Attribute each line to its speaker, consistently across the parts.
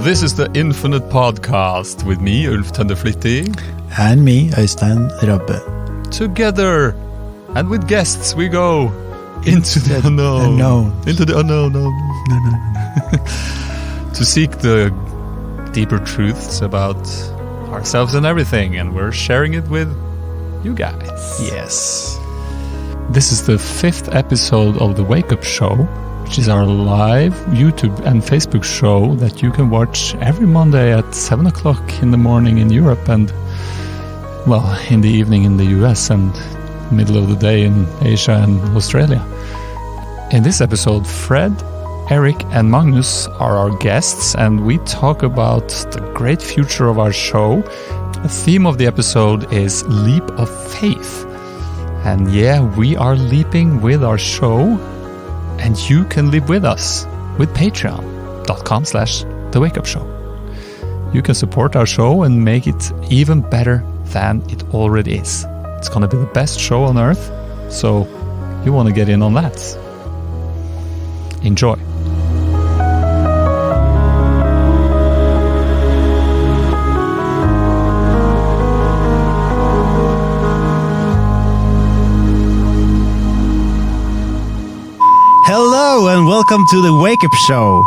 Speaker 1: This is the Infinite Podcast with me, Ulf Tønderflittig.
Speaker 2: And me, Øystein Rabbe.
Speaker 1: Together, and with guests, we go into the unknown. Into the unknown. No. To seek the deeper truths about ourselves and everything, and we're sharing it with you guys.
Speaker 2: Yes.
Speaker 1: This is the 5th episode of The Wake Up Show, which is our live YouTube and Facebook show that you can watch every Monday at 7 o'clock in the morning in Europe and, well, in the evening in the US and middle of the day in Asia and Australia. In this episode, Fred, Eric and Magnus are our guests, and we talk about the great future of our show. The theme of the episode is Leap of Faith. And yeah, we are leaping with our show, and you can leap with us with patreon.com/thewakeupshow. You can support our show and make it even better than it already is. It's going to be the best show on earth, so you want to get in on that. Enjoy.
Speaker 2: Hello and welcome to the Wake Up Show.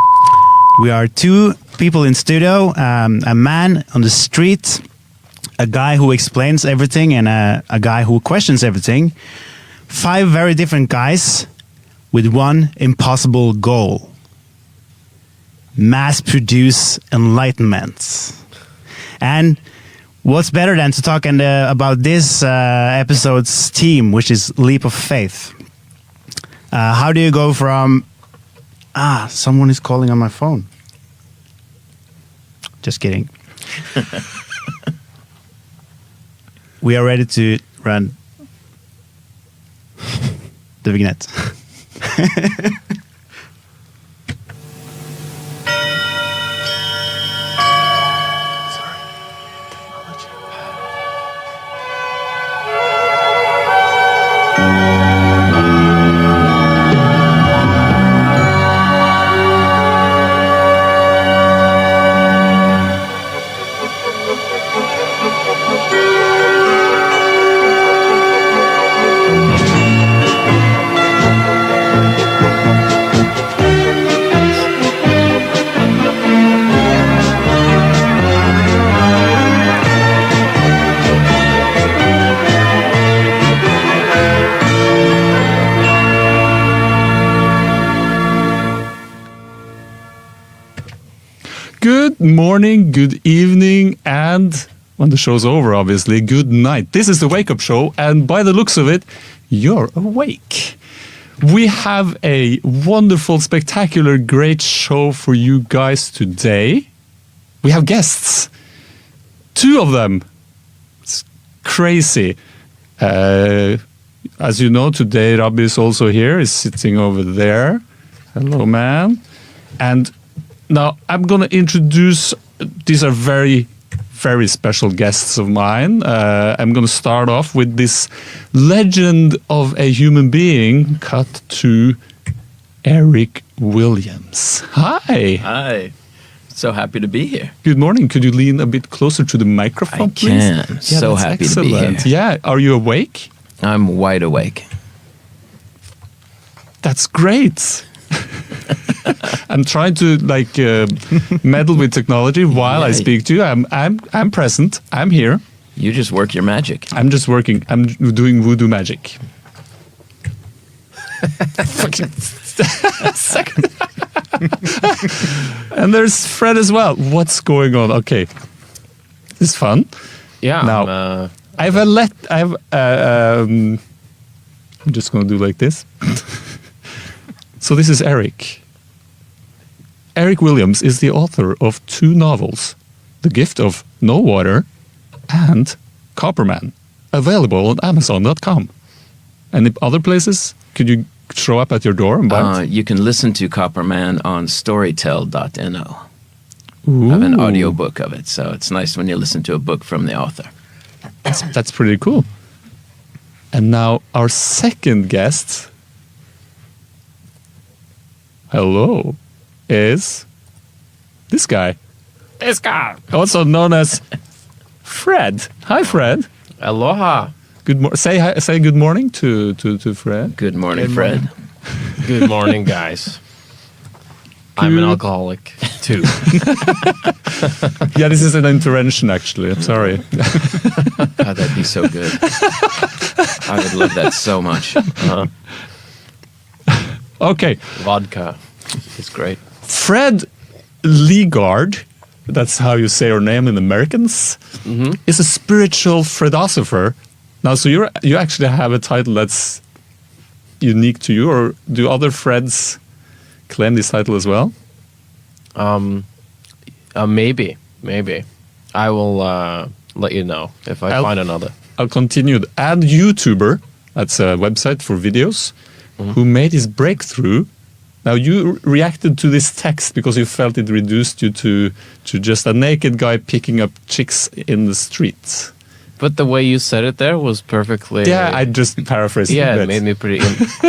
Speaker 2: We are two people in studio, a man on the street, a guy who explains everything, and a guy who questions everything. 5 very different guys with one impossible goal: mass-produce enlightenment. And what's better than to talk about this episode's theme, which is Leap of Faith. How do you go from... someone is calling on my phone. Just kidding. We are ready to run the vignette.
Speaker 1: Good morning, good evening, and when the show's over, obviously, good night. This is the Wake Up Show, and by the looks of it, you're awake. We have a wonderful, spectacular, great show for you guys today. We have guests. 2 of them. It's crazy. As you know, today Rabbi is also here, is sitting over there. Hello, man. And now, I'm going to introduce, these are very, very special guests of mine. I'm going to start off with this legend of a human being, cut to Eric Williams. Hi.
Speaker 3: Hi. So happy to be here.
Speaker 1: Good morning. Could you lean a bit closer to the microphone, please?
Speaker 3: I can. So happy to be here.
Speaker 1: Yeah. Are you awake?
Speaker 3: I'm wide awake.
Speaker 1: That's great. I'm trying to meddle with technology while I speak to you. I'm present. I'm here.
Speaker 3: You just work your magic.
Speaker 1: I'm just working. I'm doing voodoo magic. And there's Fred as well. What's going on? Okay, this is fun.
Speaker 3: Yeah.
Speaker 1: Now I'm just gonna do like this. So this is Eric. Eric Williams is the author of 2 novels, The Gift of No Water and Copperman, available on Amazon.com. And other places, could you show up at your door and buy it?
Speaker 3: You can listen to Copperman on storytel.no. I have an audiobook of it, so it's nice when you listen to a book from the author.
Speaker 1: That's pretty cool. And now our second guest, hello, is this guy. This guy, also known as Fred. Hi, Fred.
Speaker 3: Aloha.
Speaker 1: Say good morning to Fred.
Speaker 3: Good morning, Fred.
Speaker 4: Good morning, guys. I'm an alcoholic too.
Speaker 1: Yeah, this is an intervention, actually. I'm sorry.
Speaker 3: God, that'd be so good. I would love that so much.
Speaker 1: Okay,
Speaker 4: Vodka is great.
Speaker 1: Fred Legard, that's how you say your name in Americans, is a spiritual Fredosopher. Now, so you actually have a title that's unique to you, or do other Freds claim this title as well?
Speaker 4: Maybe. I will let you know if I find another.
Speaker 1: I'll continue. And YouTuber, that's a website for videos, who made his breakthrough. Now, you reacted to this text because you felt it reduced you to just a naked guy picking up chicks in the streets.
Speaker 4: But the way you said it there was perfectly...
Speaker 1: Yeah, I just paraphrased it.
Speaker 4: Yeah, it made me pretty...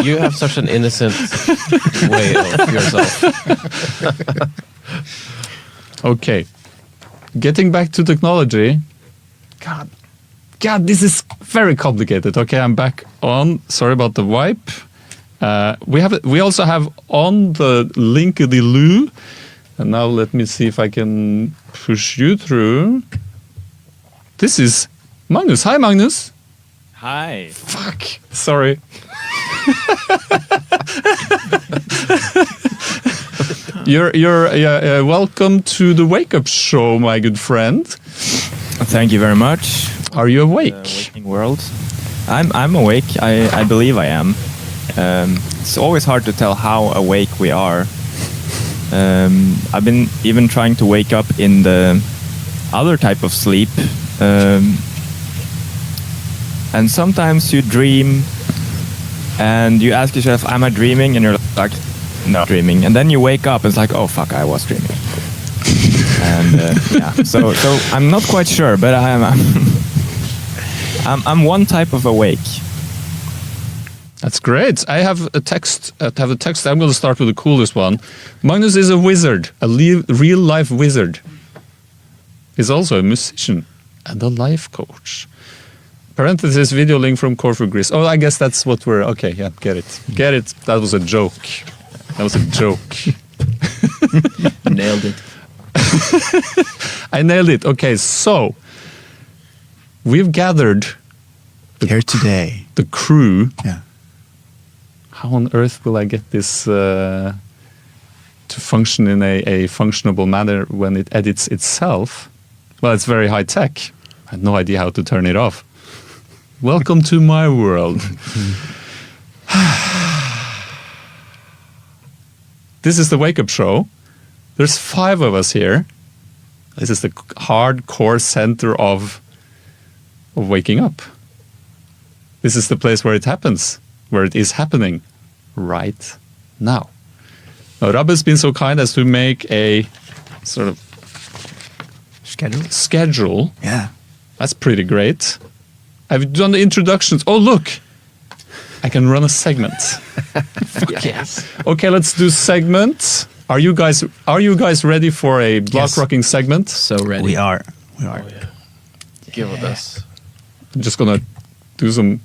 Speaker 4: you have such an innocent way of yourself.
Speaker 1: Okay. Getting back to technology. God, this is very complicated. Okay, I'm back on. Sorry about the wipe. We also have on the Linkedy-Loo. And now let me see if I can push you through. This is Magnus. Hi, Magnus.
Speaker 5: Hi.
Speaker 1: Fuck. Sorry. You're welcome to the Wake Up Show, my good friend.
Speaker 5: Thank you very much.
Speaker 1: Are you awake?
Speaker 5: Waking world. I'm awake. I believe I am. It's always hard to tell how awake we are. I've been even trying to wake up in the other type of sleep. And sometimes you dream and you ask yourself, am I dreaming? And you're like, no, dreaming. And then you wake up and it's like, oh fuck, I was dreaming. And yeah, so I'm not quite sure, but I'm one type of awake.
Speaker 1: That's great. I have a text. I'm going to start with the coolest one. Magnus is a wizard, a real life wizard. He's also a musician and a life coach. Parenthesis video link from Corfu, Greece. Oh, I guess that's what we're... Okay, yeah, get it. That was a joke.
Speaker 3: Nailed it.
Speaker 1: I nailed it. Okay, so we've gathered
Speaker 2: Here today.
Speaker 1: the crew.
Speaker 2: Yeah.
Speaker 1: How on earth will I get this to function in a functionable manner when it edits itself? Well, it's very high tech. I had no idea how to turn it off. Welcome to my world. This is the Wake Up Show. There's 5 of us here. This is the hardcore center of waking up. This is the place where it happens, where it is happening right now. Now, Rabbe has been so kind as to make a sort of schedule.
Speaker 2: Yeah.
Speaker 1: That's pretty great. I've done the introductions. Oh, look. I can run a segment.
Speaker 3: Yes.
Speaker 1: Okay, let's do segment. Are you guys ready for a block rocking segment?
Speaker 3: So ready.
Speaker 2: We are.
Speaker 4: Give it us.
Speaker 1: I'm just gonna do some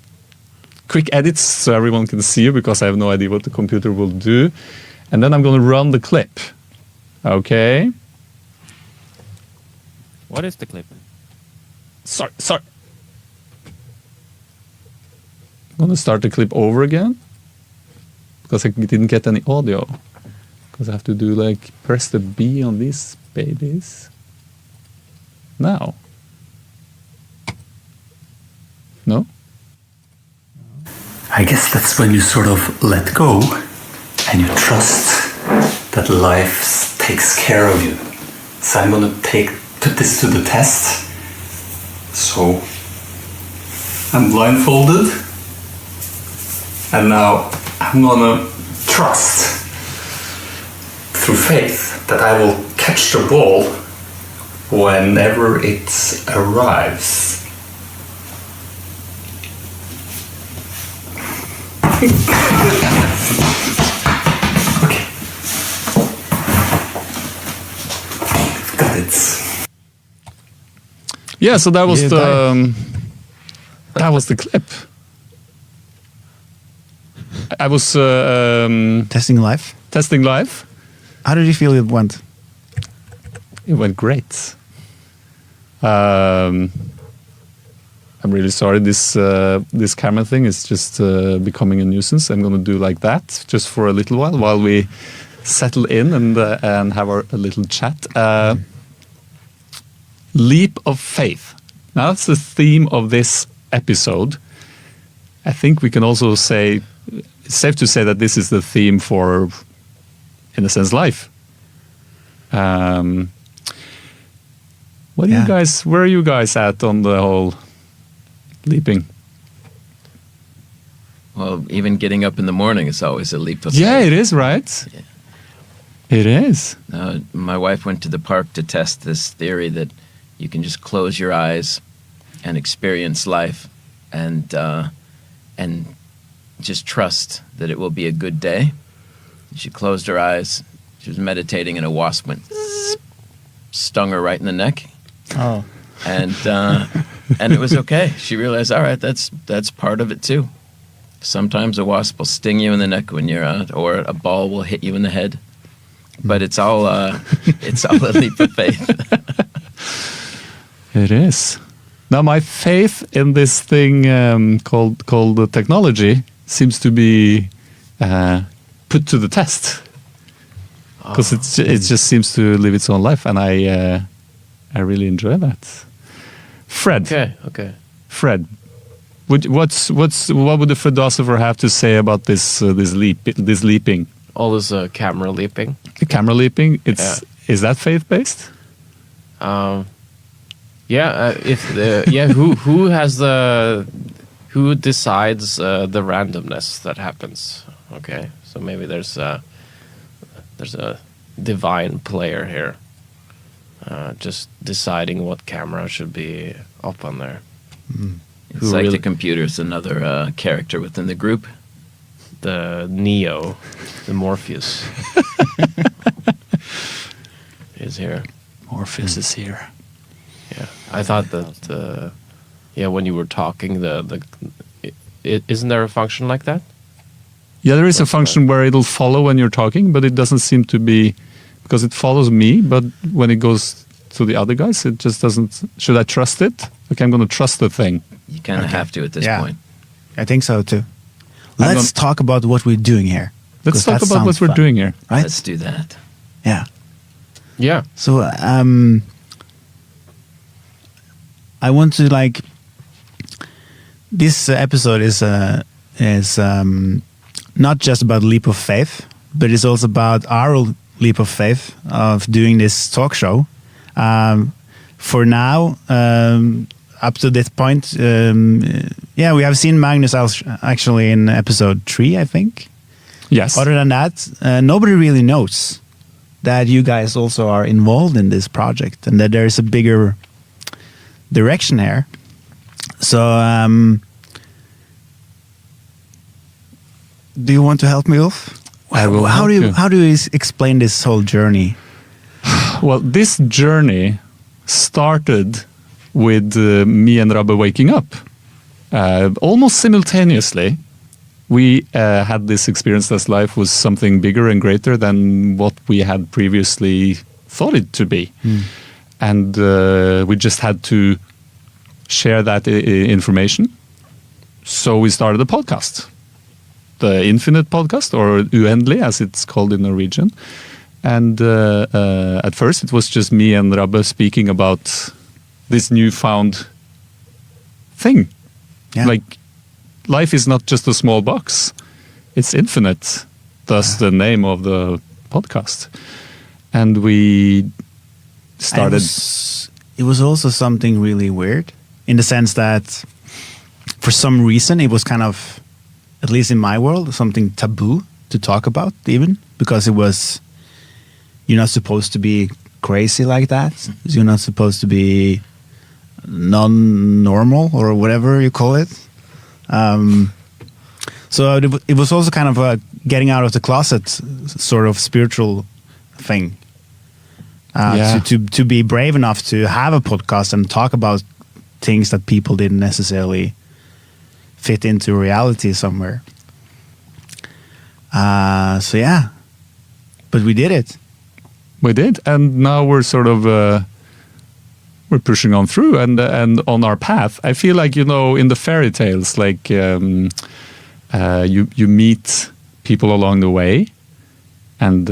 Speaker 1: quick edits so everyone can see you because I have no idea what the computer will do. And then I'm gonna run the clip. Okay.
Speaker 5: What is the clip?
Speaker 1: Sorry. I'm gonna start the clip over again because I didn't get any audio. Because I have to do press the B on these babies. Now. No?
Speaker 6: I guess that's when you sort of let go and you trust that life takes care of you. So I'm gonna put this to the test. So I'm blindfolded and now I'm gonna trust through faith that I will catch the ball whenever it arrives. Okay. Got it.
Speaker 1: Yeah, so that was
Speaker 2: You
Speaker 1: that was the clip. I was
Speaker 2: Testing life.
Speaker 1: testing live.
Speaker 2: How did you feel it went?
Speaker 1: It went great. I'm really sorry. This camera thing is just becoming a nuisance. I'm going to do like that just for a little while we settle in and have a little chat. Leap of faith. Now that's the theme of this episode. I think we can also say it's safe to say that this is the theme for, in a sense, life. What do
Speaker 2: Yeah.
Speaker 1: you guys? Where are you guys at on the whole leaping?
Speaker 3: Well, even getting up in the morning is always a leap of
Speaker 1: Yeah,
Speaker 3: faith.
Speaker 1: it is, right?
Speaker 3: Yeah.
Speaker 1: It is.
Speaker 3: My wife went to the park to test this theory that you can just close your eyes and experience life, and just trust that it will be a good day. She closed her eyes. She was meditating, and a wasp went, zzz, stung her right in the neck,
Speaker 2: Oh.
Speaker 3: and it was okay. She realized, all right, that's part of it too. Sometimes a wasp will sting you in the neck when you're out, or a ball will hit you in the head. But it's all a leap of faith.
Speaker 1: It is. Now, my faith in this thing called the technology seems to be put to the test because it just seems to live its own life, and I really enjoy that. Fred,
Speaker 4: Okay.
Speaker 1: Fred, what would the philosopher have to say about this leaping,
Speaker 4: All this camera leaping.
Speaker 1: the camera leaping?
Speaker 4: Yeah.
Speaker 1: Is that faith based?
Speaker 4: Who decides the randomness that happens? Okay, so maybe there's a divine player here, just deciding what camera should be up on there.
Speaker 3: It's
Speaker 4: Who
Speaker 3: like
Speaker 4: really-
Speaker 3: the computer's another character within the group.
Speaker 4: The Neo, the Morpheus, is here.
Speaker 1: Morpheus is here.
Speaker 4: Yeah, I thought that. When you were talking, isn't there a function like that?
Speaker 1: Yeah, there is a
Speaker 4: What's
Speaker 1: function where it'll follow when you're talking, but it doesn't seem to be because it follows me. But when it goes to the other guys, it just doesn't. Should I trust it? Okay, I'm going to trust the thing.
Speaker 3: You kind of
Speaker 2: Okay.
Speaker 3: have to at this
Speaker 2: Yeah.
Speaker 3: point.
Speaker 2: I think so too.
Speaker 1: I'm
Speaker 2: Let's talk about what we're doing here.
Speaker 1: Let's
Speaker 2: 'cause
Speaker 1: talk
Speaker 2: that
Speaker 1: about what
Speaker 2: sounds
Speaker 1: we're
Speaker 2: fun,
Speaker 1: doing here.
Speaker 2: right?
Speaker 3: Let's do that.
Speaker 2: Yeah.
Speaker 4: Yeah.
Speaker 2: So I want to like. This episode is not just about leap of faith, but it's also about our leap of faith of doing this talk show. For now, up to this point, we have seen Magnus actually in episode 3, I think.
Speaker 1: Yes.
Speaker 2: Other than that, nobody really knows that you guys also are involved in this project and that there is a bigger direction here. So, do you want to help me, Ulf?
Speaker 1: I will
Speaker 2: How
Speaker 1: help
Speaker 2: do
Speaker 1: you.
Speaker 2: how do you explain this whole journey?
Speaker 1: Well, this journey started with me and Rabbe waking up. Almost simultaneously, we had this experience that life was something bigger and greater than what we had previously thought it to be. And we just had to share that information. So we started a podcast, the Infinite Podcast, or Uendelig, as it's called in Norwegian. And at first, it was just me and Rabbe speaking about this newfound thing.
Speaker 2: Yeah.
Speaker 1: Like, life is not just a small box; it's infinite. Thus, the name of the podcast. And we started.
Speaker 2: It was also something really weird in the sense that for some reason it was kind of, at least in my world, something taboo to talk about even because it was, you're not supposed to be crazy like that. You're not supposed to be non-normal or whatever you call it. So it was also kind of a getting out of the closet sort of spiritual thing.
Speaker 1: Yeah.
Speaker 2: to be brave enough to have a podcast and talk about things that people didn't necessarily fit into reality somewhere. So yeah, but we did it.
Speaker 1: We did, and now we're sort of we're pushing on through and on our path. I feel like, you know, in the fairy tales, like you meet people along the way, and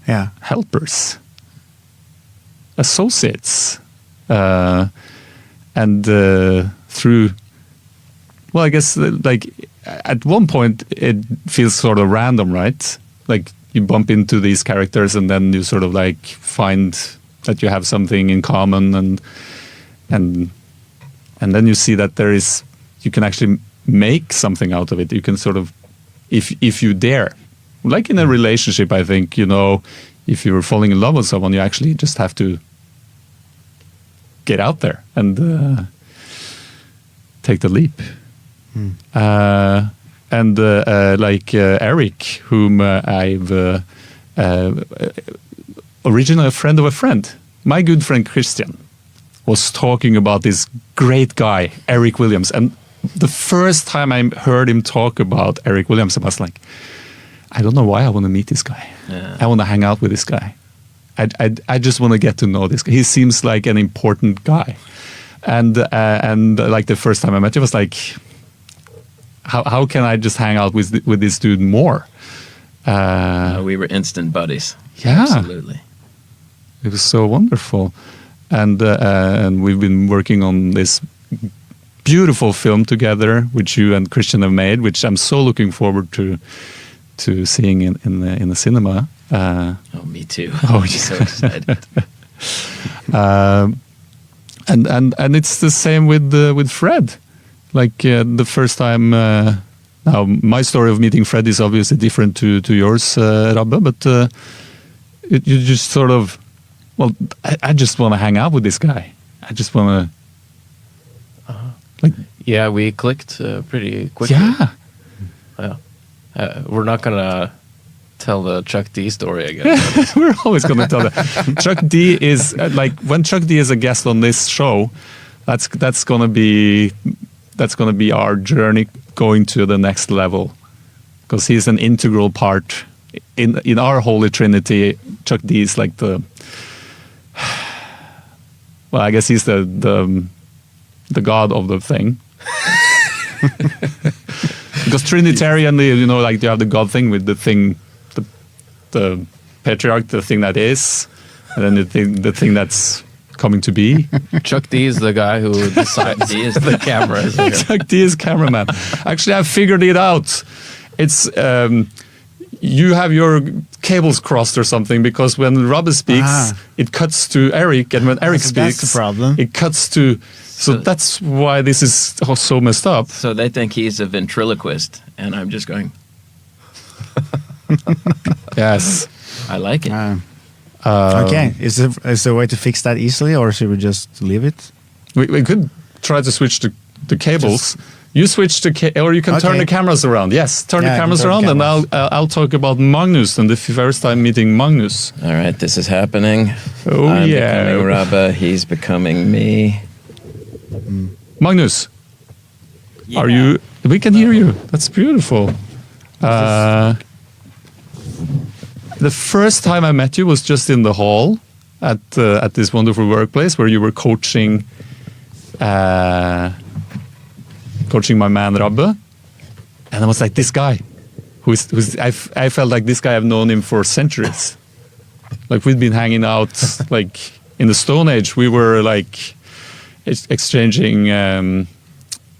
Speaker 2: Yeah.
Speaker 1: helpers, associates, and through. Well, I guess like at one point it feels sort of random, right? Like you bump into these characters and then you sort of like find that you have something in common, and then you see that you can actually make something out of it. You can sort of, if you dare, like in a relationship, I think, you know, if you're falling in love with someone, you actually just have to get out there and take the leap. And like Eric, whom I've originally a friend of a friend, my good friend Christian, was talking about this great guy, Eric Williams. And the first time I heard him talk about Eric Williams, I was like, I don't know why I want to meet this guy.
Speaker 3: Yeah.
Speaker 1: I want to hang out with this guy. I just want to get to know this guy. He seems like an important guy. And like the first time I met him, I was like, how can I just hang out with this dude more?
Speaker 3: We were instant buddies.
Speaker 1: Yeah.
Speaker 3: Absolutely.
Speaker 1: It was so wonderful. And we've been working on this beautiful film together, which you and Christian have made, which I'm so looking forward to seeing in the cinema.
Speaker 3: Oh, me too.
Speaker 1: Oh,
Speaker 3: I'm so excited.
Speaker 1: And it's the same with Fred. Like the first time. Now, my story of meeting Fred is obviously different to yours, Rabbe, but you just sort of, well, I just want to hang out with this guy. I just want to, like,
Speaker 4: Yeah, we clicked pretty quickly.
Speaker 1: yeah.
Speaker 4: Yeah. We're not gonna tell the Chuck D story again.
Speaker 1: We're always going to tell that. Chuck D is like, when Chuck D is a guest on this show, that's going to be our journey going to the next level, because he's an integral part in our holy trinity. Chuck D is like the, well, I guess he's the god of the thing. Because Trinitarianly, you know, like you have the God thing with the thing, the patriarch, the thing that is, and then the thing that's coming to be.
Speaker 4: Chuck D is the guy who decides
Speaker 3: D is
Speaker 4: the cameras.
Speaker 1: Chuck D is cameraman. Actually, I figured it out. It's you have your cables crossed or something, because when Robert speaks, it cuts to Eric, and when Eric speaks,
Speaker 2: that's the problem.
Speaker 1: it cuts to. So that's why this is so messed up.
Speaker 3: So they think he's a ventriloquist, and I'm just going,
Speaker 1: Yes.
Speaker 3: I like it.
Speaker 2: Okay, is there a way to fix that easily, or should we just leave it?
Speaker 1: We could try to switch the cables. You switch or you can turn
Speaker 2: Okay.
Speaker 1: the cameras around. Yes, turn the
Speaker 2: Yeah, I can
Speaker 1: cameras
Speaker 2: turn the
Speaker 1: around,
Speaker 2: cameras.
Speaker 1: and I'll talk about Magnus and the first time meeting Magnus.
Speaker 3: All right, this is happening.
Speaker 1: Oh,
Speaker 3: I'm
Speaker 1: yeah.
Speaker 3: becoming Rabba. He's becoming me.
Speaker 1: Magnus, are you? We can hear you. That's beautiful. The first time I met you was just in the hall at this wonderful workplace where you were coaching my man Rabbe, and I was like, this guy, who's I felt like this guy, I've known him for centuries. Like we'd been hanging out like in the Stone Age. We were like exchanging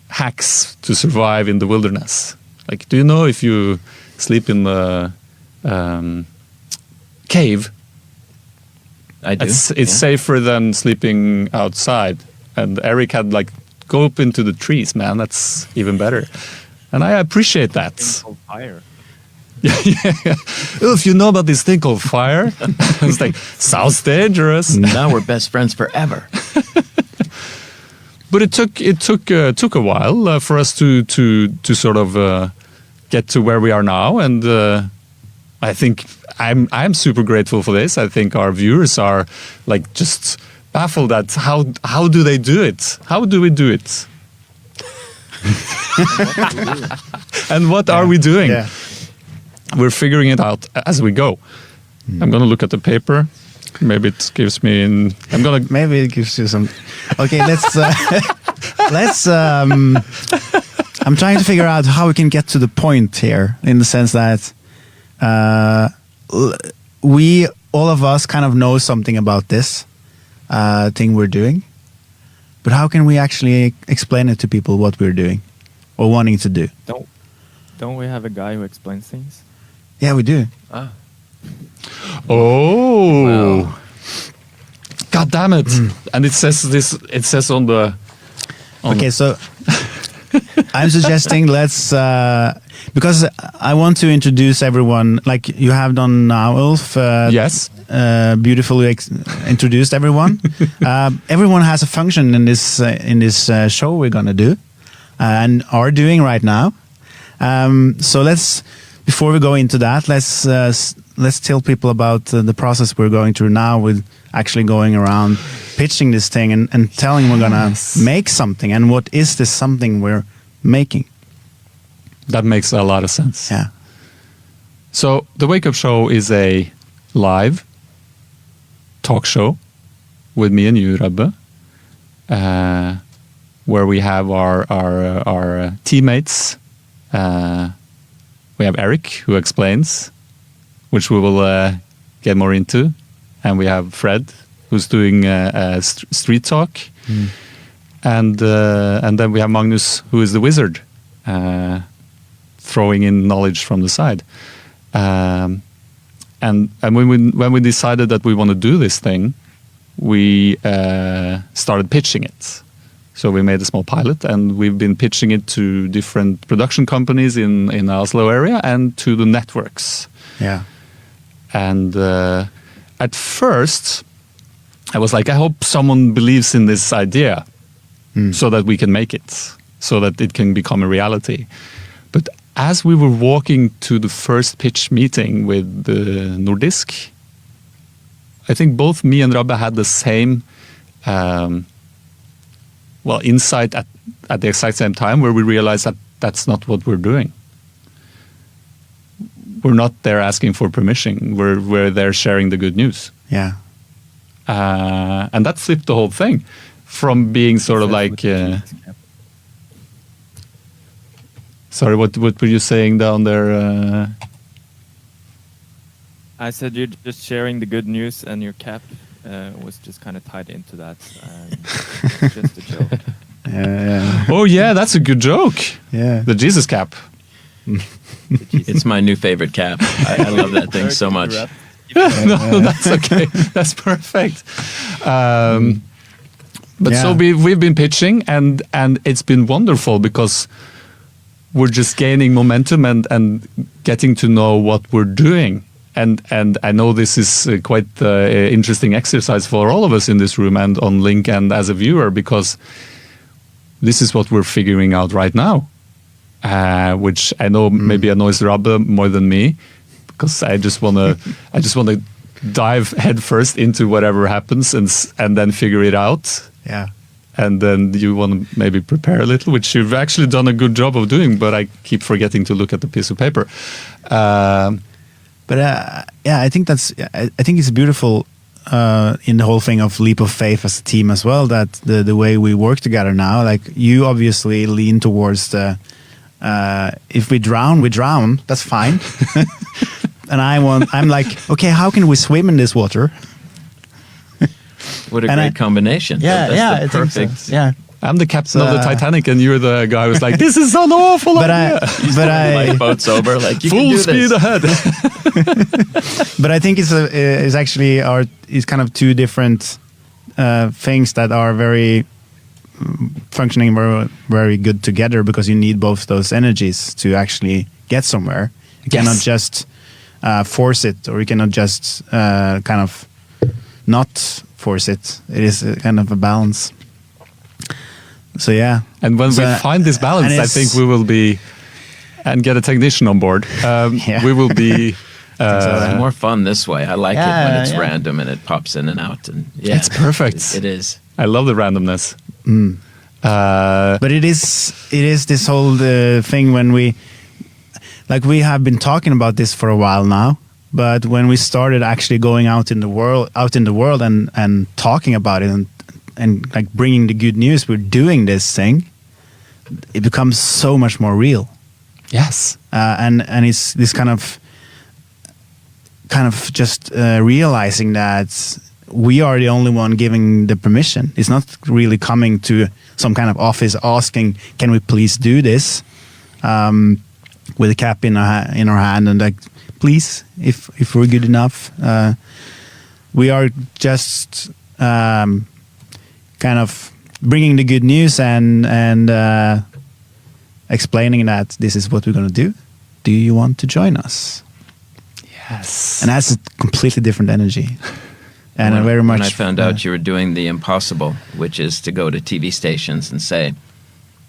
Speaker 1: hacks to survive in the wilderness. Like, do you know if you sleep in the cave,
Speaker 3: I do.
Speaker 1: it's
Speaker 3: yeah.
Speaker 1: safer than sleeping outside? And Eric had like, go up into the trees, man. That's even better. And I appreciate that.
Speaker 5: Fire.
Speaker 1: Yeah. Well, if you know about this thing called fire, it's like, sounds dangerous.
Speaker 3: Now we're best friends forever.
Speaker 1: But it took a while for us to sort of get to where we are now, and I think I'm super grateful for this. I think our viewers are like just baffled at how do they do it? How do we do it? And what are we doing?
Speaker 2: Yeah.
Speaker 1: We're figuring it out as we go. I'm gonna look at the paper. Maybe it gives me.
Speaker 2: Maybe it gives you some. Okay, let's. I'm trying to figure out how we can get to the point here, in the sense that we, all of us, kind of know something about this thing we're doing, but how can we actually explain it to people what we're doing or wanting to do?
Speaker 5: Don't we have a guy who explains things?
Speaker 2: Yeah, we do.
Speaker 1: Oh,
Speaker 3: Wow.
Speaker 1: God damn it! And it says this. It says on the.
Speaker 2: Okay, so I'm suggesting let's because I want to introduce everyone, like you have done now, Ulf.
Speaker 1: Yes.
Speaker 2: Beautifully introduced everyone. Everyone has a function in this show we're gonna do and are doing right now. So before we go into that, let's tell people about the process we're going through now with actually going around pitching this thing and telling we're gonna make something, and what is this something we're making.
Speaker 1: That makes a lot of sense.
Speaker 2: Yeah.
Speaker 1: So the Wake Up Show is a live talk show with me and you, Rabbe, where we have our teammates. We have Eric, who explains, which we will get more into, and we have Fred, who's doing street talk, and then we have Magnus, who is the wizard, throwing in knowledge from the side. And when we decided that we want to do this thing, we started pitching it. So we made a small pilot, and we've been pitching it to different production companies in the Oslo area and to the networks.
Speaker 2: Yeah.
Speaker 1: And at first, I was like, I hope someone believes in this idea so that we can make it, so that it can become a reality. But as we were walking to the first pitch meeting with the Nordisk, I think both me and Rabbe had the same insight at the exact same time, where we realized that that's not what we're doing. We're not there asking for permission. We're there sharing the good news.
Speaker 2: Yeah.
Speaker 1: And that flipped the whole thing from being sort of like... Sorry, what were you saying down there?
Speaker 5: I said you're just sharing the good news, and your cap was just kind of tied into that. It's just a joke.
Speaker 2: Yeah.
Speaker 1: Oh yeah, that's a good joke.
Speaker 2: Yeah.
Speaker 1: The Jesus cap.
Speaker 3: It's my new favorite cap. I love that thing so much.
Speaker 1: No, that's okay. That's perfect. But
Speaker 2: Yeah.
Speaker 1: so we've been pitching, and it's been wonderful because we're just gaining momentum and getting to know what we're doing. And I know this is quite interesting exercise for all of us in this room and on link and as a viewer, because this is what we're figuring out right now, which I know maybe annoys Rabbe more than me, because I just wanna dive headfirst into whatever happens and then figure it out.
Speaker 2: Yeah.
Speaker 1: And then you want to maybe prepare a little, which you've actually done a good job of doing, but I keep forgetting to look at the piece of paper.
Speaker 2: But I think it's beautiful in the whole thing of leap of faith as a team as well, that the way we work together now, like you obviously lean towards the if we drown, that's fine. And I'm like, okay, how can we swim in this water?
Speaker 3: What a great combination. That's the
Speaker 2: I
Speaker 3: perfect.
Speaker 2: think so. Yeah.
Speaker 1: I'm the captain of the Titanic, and you're the guy who's like, "This is an awful idea."
Speaker 3: Lifeboat's over. Like you
Speaker 1: Full
Speaker 3: can do
Speaker 1: speed
Speaker 3: this.
Speaker 1: ahead.
Speaker 2: But I think it's actually kind of two different things that are very functioning very, very good together, because you need both those energies to actually get somewhere. You cannot just force it, or you cannot just kind of not force it. It is a kind of a balance. So yeah.
Speaker 1: And when we find this balance, I think we will be, and get a technician on board. We will be
Speaker 3: It's more fun this way. I like it
Speaker 2: Yeah,
Speaker 3: when it's
Speaker 2: yeah.
Speaker 3: random and it pops in and out. And yeah,
Speaker 1: It's perfect.
Speaker 3: It is.
Speaker 1: I love the randomness.
Speaker 2: But it is this whole thing when we have been talking about this for a while now. But when we started actually going out in the world and talking about it and like bringing the good news, we're doing this thing. It becomes so much more real.
Speaker 1: Yes.
Speaker 2: And it's this kind of just realizing that we are the only one giving the permission. It's not really coming to some kind of office asking, "Can we please do this?" With a cap in our hand and like, "Please, if we're good enough." We are just kind of bringing the good news and explaining that this is what we're going to do. Do you want to join us?
Speaker 1: Yes.
Speaker 2: And that's a completely different energy. And
Speaker 3: when,
Speaker 2: very much.
Speaker 3: when I found out you were doing the impossible, which is to go to TV stations and say,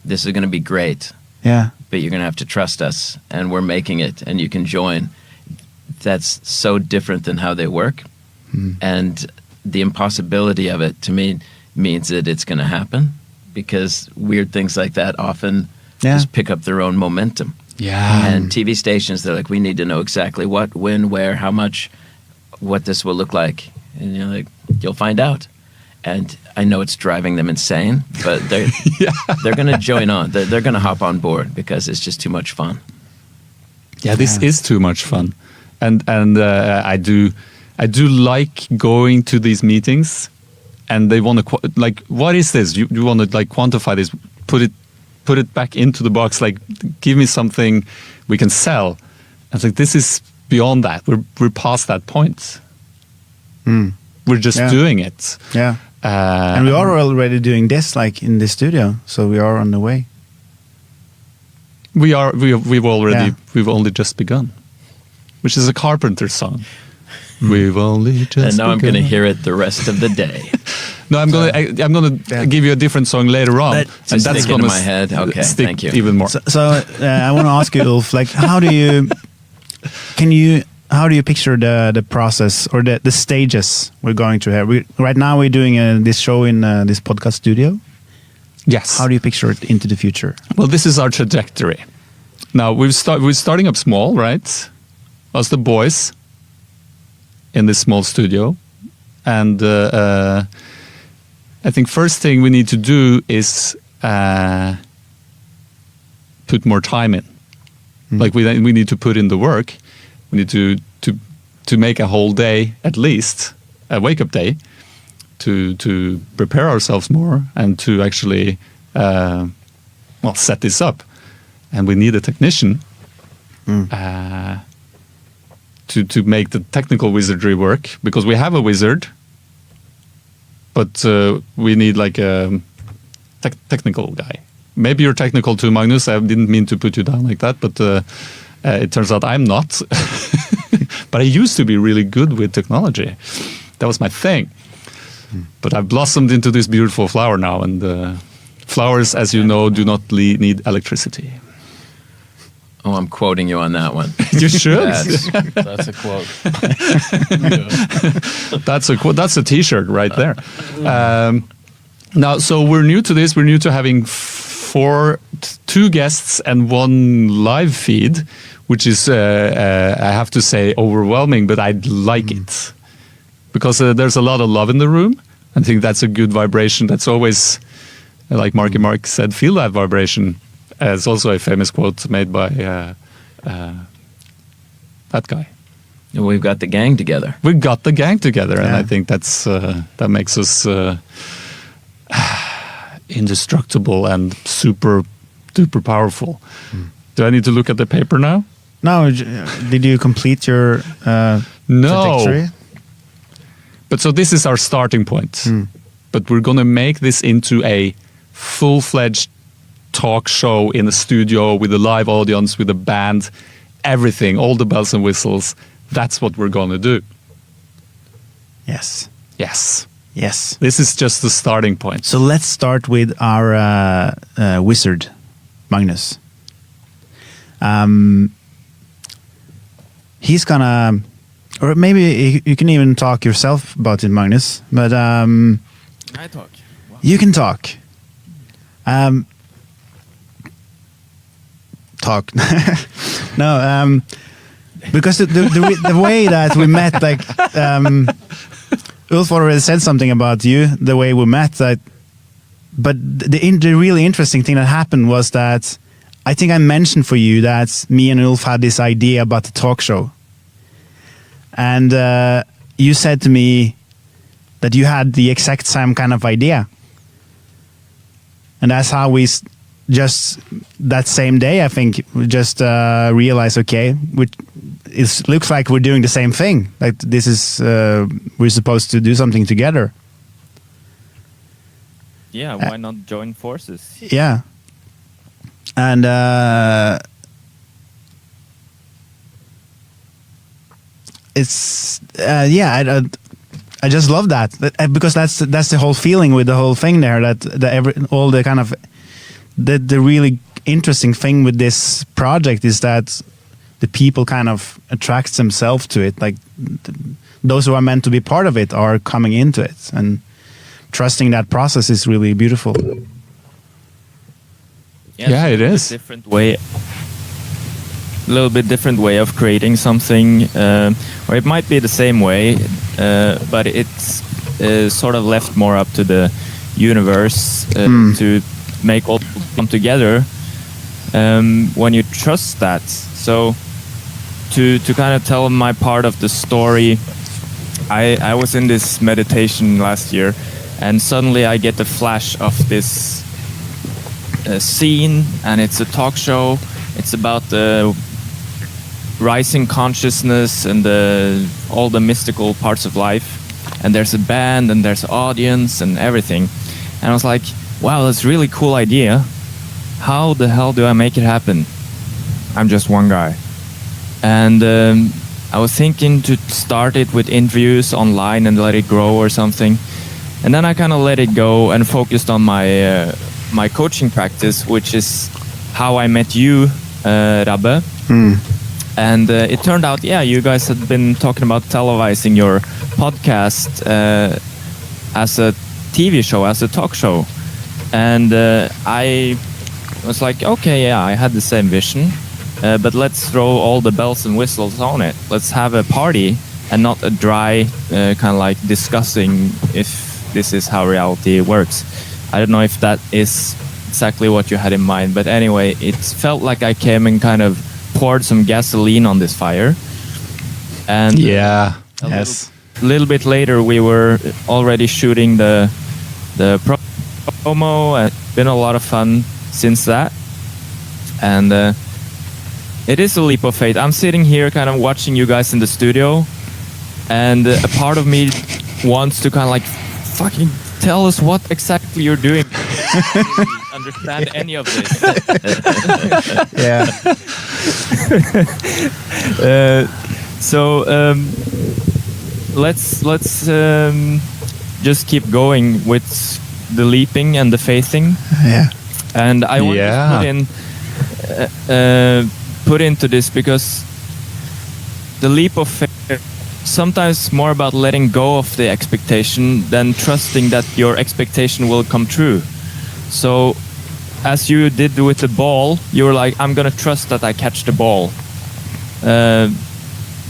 Speaker 3: "This is going to be great,
Speaker 2: Yeah.
Speaker 3: but you're going to have to trust us, and we're making it, and you can join." That's so different than how they work, and the impossibility of it to me means that it's going to happen, because weird things like that often just pick up their own momentum.
Speaker 1: Yeah.
Speaker 3: And TV stations, they're like, "We need to know exactly what, when, where, how much, what this will look like." And you're like, "You'll find out." And I know it's driving them insane, but they're going to join on. They're going to hop on board because it's just too much fun.
Speaker 1: Yeah, this is too much fun, and I do like going to these meetings, and they want to like, what is this? You want to like quantify this, put it back into the box, like give me something we can sell. I was like, this is beyond that. We're past that point. We're just doing it.
Speaker 2: Yeah. And we are already doing this, like in the studio, so we are on the way.
Speaker 1: We've only just begun, which is a Carpenter song. We've only just
Speaker 3: And now I'm
Speaker 1: begun.
Speaker 3: going to hear it the rest of the day.
Speaker 1: No, I'm gonna give you a different song later on,
Speaker 2: But-
Speaker 1: and
Speaker 3: Stick
Speaker 1: that's
Speaker 3: into
Speaker 1: gonna
Speaker 3: my head. Okay,
Speaker 1: stick
Speaker 3: thank you.
Speaker 1: even more.
Speaker 2: So I want to ask you, Ulf, like, how do you picture the process or the stages we're going through here? Right now we're doing this show in this podcast studio.
Speaker 1: Yes.
Speaker 2: How do you picture it into the future?
Speaker 1: Well, this is our trajectory. Now we're starting up small, right? Us, the boys, in this small studio, and I think first thing we need to do is put more time in. Like we need to put in the work. We need to make a whole day, at least a wake up day, to prepare ourselves more and to actually set this up. And we need a technician to make the technical wizardry work, because we have a wizard, but we need like a technical guy. Maybe you're technical too, Magnus. I didn't mean to put you down like that, but it turns out I'm not. But I used to be really good with technology. That was my thing. But I've blossomed into this beautiful flower now, and flowers, as you know, do not need electricity.
Speaker 3: Oh, I'm quoting you on that one.
Speaker 1: You should.
Speaker 4: That's a quote.
Speaker 1: That's a T-shirt right there. Now, so we're new to this. We're new to having two guests and one live feed, which is, I have to say, overwhelming. But I like it because there's a lot of love in the room. I think that's a good vibration. That's always, like Marky Mark said, feel that vibration. It's also a famous quote made by that guy.
Speaker 3: And we've got the gang together.
Speaker 1: We got the gang together, and
Speaker 2: Yeah.
Speaker 1: I think that makes us indestructible and super duper powerful. Do I need to look at the paper now?
Speaker 2: No, did you complete your
Speaker 1: No.
Speaker 2: trajectory?
Speaker 1: But so this is our starting point. But we're going to make this into a full-fledged talk show in a studio with a live audience, with a band, everything, all the bells and whistles. That's what we're going to do.
Speaker 2: Yes.
Speaker 1: Yes.
Speaker 2: Yes.
Speaker 1: This is just the starting point.
Speaker 2: So let's start with our wizard, he's gonna, or maybe you can even talk yourself about it, Magnus. But
Speaker 5: I talk. Wow.
Speaker 2: you can talk. Talk. No, because the way that we met, like Ulf already said something about you, the way we met. But the really interesting thing that happened was that I think I mentioned for you that me and Ulf had this idea about the talk show. And you said to me that you had the exact same kind of idea. And that's how we just that same day, I think, we just realized, okay, it looks like we're doing the same thing. Like this is, we're supposed to do something together.
Speaker 5: Yeah, why not join forces?
Speaker 2: Yeah. And it's I just love that because that's the whole feeling with the whole thing there, that the really interesting thing with this project is that the people kind of attract themselves to it, like those who are meant to be part of it are coming into it, and trusting that process is really beautiful.
Speaker 1: Yeah, it is.
Speaker 5: Different way, a little bit different way of creating something, or it might be the same way, but it's sort of left more up to the universe to make all come together when you trust that. So to kind of tell my part of the story, I was in this meditation last year, and suddenly I get the flash of this scene, and it's a talk show. It's about the rising consciousness and all the mystical parts of life, and there's a band and there's an audience and everything, and I was like, wow, that's a really cool idea. How the hell do I make it happen? I'm just one guy. And I was thinking to start it with interviews online and let it grow or something, and then I kind of let it go and focused on my coaching practice, which is how I met you, Rabbe. And it turned out, yeah, you guys had been talking about televising your podcast as a TV show, as a talk show. And I was like, okay, yeah, I had the same vision, but let's throw all the bells and whistles on it. Let's have a party and not a dry kind of like discussing if this is how reality works. I don't know if that is exactly what you had in mind, but anyway, it felt like I came and kind of poured some gasoline on this fire. And
Speaker 1: Yeah.
Speaker 2: Yes.
Speaker 5: little bit later, we were already shooting the promo, and it's been a lot of fun since that. And it is a leap of faith. I'm sitting here kind of watching you guys in the studio, and a part of me wants to kind of like fucking tell us what exactly you're doing. I don't really understand any of this.
Speaker 2: Yeah.
Speaker 5: So let's just keep going with the leaping and the faithing.
Speaker 2: Yeah.
Speaker 5: And I want
Speaker 1: Yeah.
Speaker 5: to put into this because the leap of faith sometimes more about letting go of the expectation than trusting that your expectation will come true. So as you did with the ball, you were like, I'm gonna trust that I catch the ball,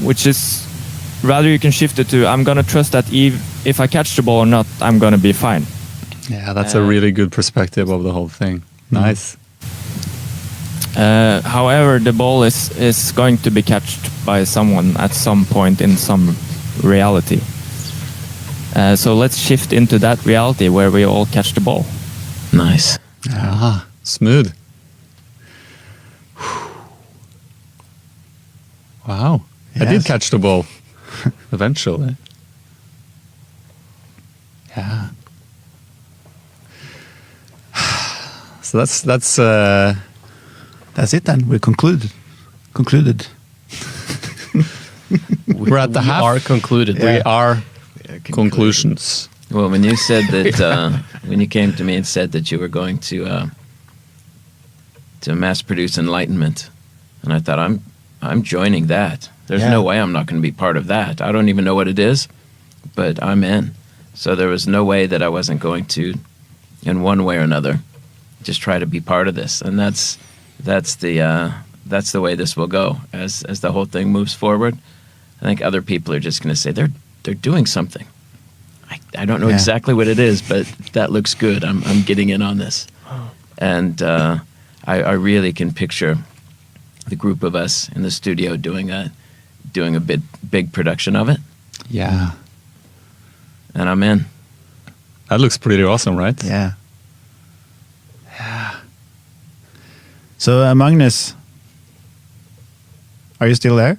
Speaker 5: which is rather you can shift it to, I'm gonna trust that if I catch the ball or not, I'm gonna be fine.
Speaker 1: Yeah, that's a really good perspective of the whole thing. Nice.
Speaker 5: However, the ball is going to be catched by someone at some point in some reality. So let's shift into that reality where we all catch the ball.
Speaker 3: Nice.
Speaker 1: Ah, smooth. Wow. I did
Speaker 2: Yes.
Speaker 1: catch the ball eventually. Yeah. So that's
Speaker 2: That's it then. We concluded.
Speaker 1: we're at the
Speaker 4: we
Speaker 1: half.
Speaker 4: are concluded.
Speaker 1: We are conclusions.
Speaker 3: Well, when you said that, when you came to me and said that you were going to mass produce enlightenment, and I thought I'm joining that. There's
Speaker 2: Yeah.
Speaker 3: no way I'm not going to be part of that. I don't even know what it is, but I'm in. So there was no way that I wasn't going to, in one way or another, just try to be part of this. And that's the way this will go as the whole thing moves forward. I think other people are just going to say they're doing something. I don't know
Speaker 2: Yeah.
Speaker 3: exactly what it is, but that looks good. I'm getting in on this, and I really can picture the group of us in the studio doing a big production of it,
Speaker 1: Yeah.
Speaker 3: and I'm in.
Speaker 1: That looks pretty awesome, right?
Speaker 2: Yeah. So, Magnus, are you still there?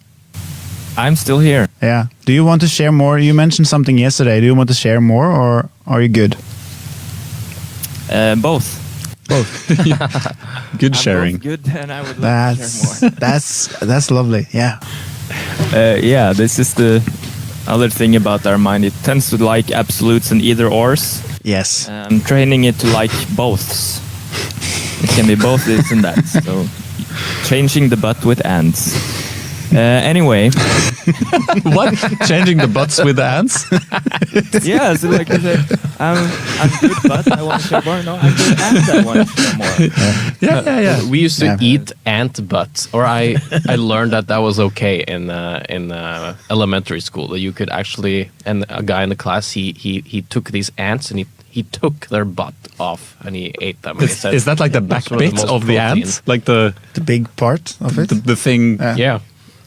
Speaker 5: I'm still here.
Speaker 2: Yeah. Do you want to share more? You mentioned something yesterday. Do you want to share more, or are you good?
Speaker 5: Both.
Speaker 1: Good
Speaker 5: I'm
Speaker 1: sharing.
Speaker 5: both good, and I would like to share more.
Speaker 2: That's lovely. Yeah.
Speaker 5: Yeah, this is the other thing about our mind. It tends to like absolutes and either ors.
Speaker 2: Yes.
Speaker 5: I'm training it to like boths. It can be both this and that. So changing the butt with ands. Anyway,
Speaker 1: What? Changing the butts with the ants?
Speaker 5: yeah, so like you said, I'm good, but I want to share more. No, I'm good, and I want to share more.
Speaker 1: Yeah.
Speaker 4: We used to
Speaker 2: Yeah.
Speaker 4: eat ant butts, or I learned that was okay in elementary school. That you could actually, and a guy in the class, he took these ants and he took their butt off and he ate them. And he said,
Speaker 1: Is that like the back
Speaker 4: "That's one of the
Speaker 1: bit
Speaker 4: most
Speaker 1: of the
Speaker 4: protein."
Speaker 1: ant? Like the
Speaker 2: The big part of it.
Speaker 1: the thing,
Speaker 4: Yeah,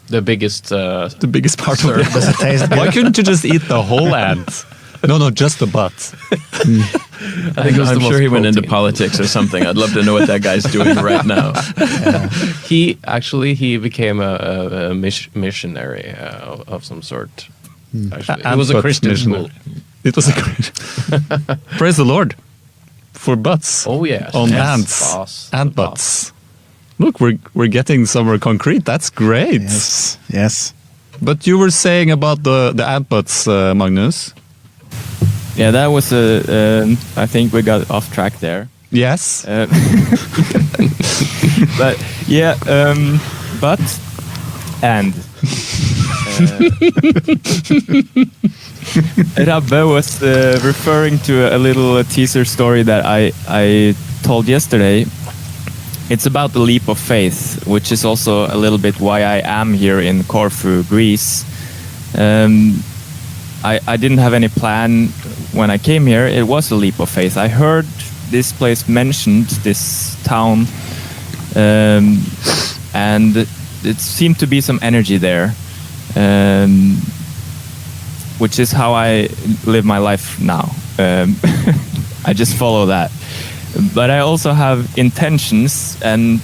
Speaker 4: the biggest.
Speaker 1: the biggest part of
Speaker 2: Does
Speaker 1: the
Speaker 2: it taste
Speaker 1: Why
Speaker 2: good?
Speaker 1: couldn't you just eat the whole ant? No, just the butt.
Speaker 4: I think it was
Speaker 3: I'm
Speaker 4: the
Speaker 3: sure
Speaker 4: most
Speaker 3: he went into
Speaker 4: protein.
Speaker 3: politics or something. I'd love to know what that guy's doing right now.
Speaker 4: He became a missionary of some sort. Actually,
Speaker 1: Ant
Speaker 4: he was a
Speaker 1: butt
Speaker 4: Christian
Speaker 1: missionary.
Speaker 4: school.
Speaker 1: It was a great. Praise the Lord for butts.
Speaker 4: Oh yes,
Speaker 1: On
Speaker 4: yes,
Speaker 1: ants.
Speaker 4: boss,
Speaker 1: Ant
Speaker 4: boss.
Speaker 1: butts. Look, we're getting somewhere concrete. That's great.
Speaker 2: Yes. Yes.
Speaker 1: But you were saying about the ant butts, Magnus.
Speaker 5: Yeah, that was I think we got off track there.
Speaker 1: Yes.
Speaker 5: But yeah, but and Rabbe was referring to a little teaser story that I told yesterday. It's about the leap of faith, which is also a little bit why I am here in Corfu, Greece. I didn't have any plan when I came here. It was a leap of faith. I heard this place mentioned, this town, and it seemed to be some energy there, which is how I live my life now. I just follow that. But I also have intentions, and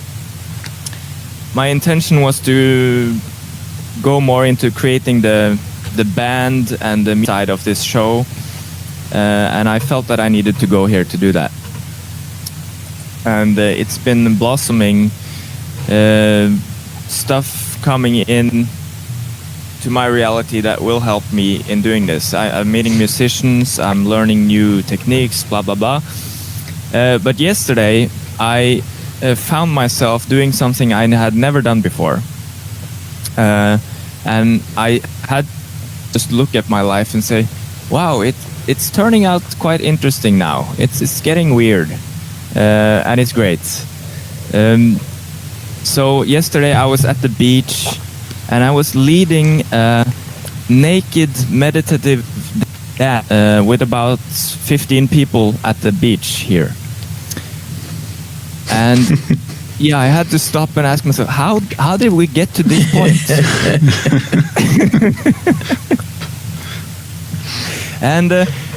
Speaker 5: my intention was to go more into creating the band and the side of this show, and I felt that I needed to go here to do that. And it's been blossoming, stuff coming in to my reality that will help me in doing this. I'm meeting musicians, I'm learning new techniques, blah blah blah. But yesterday I found myself doing something I had never done before, and I had just look at my life and say, wow, it's turning out quite interesting now. It's getting weird, and it's great. So yesterday I was at the beach and I was leading a naked meditative dance with about 15 people at the beach here. And yeah, I had to stop and ask myself, how did we get to this point? And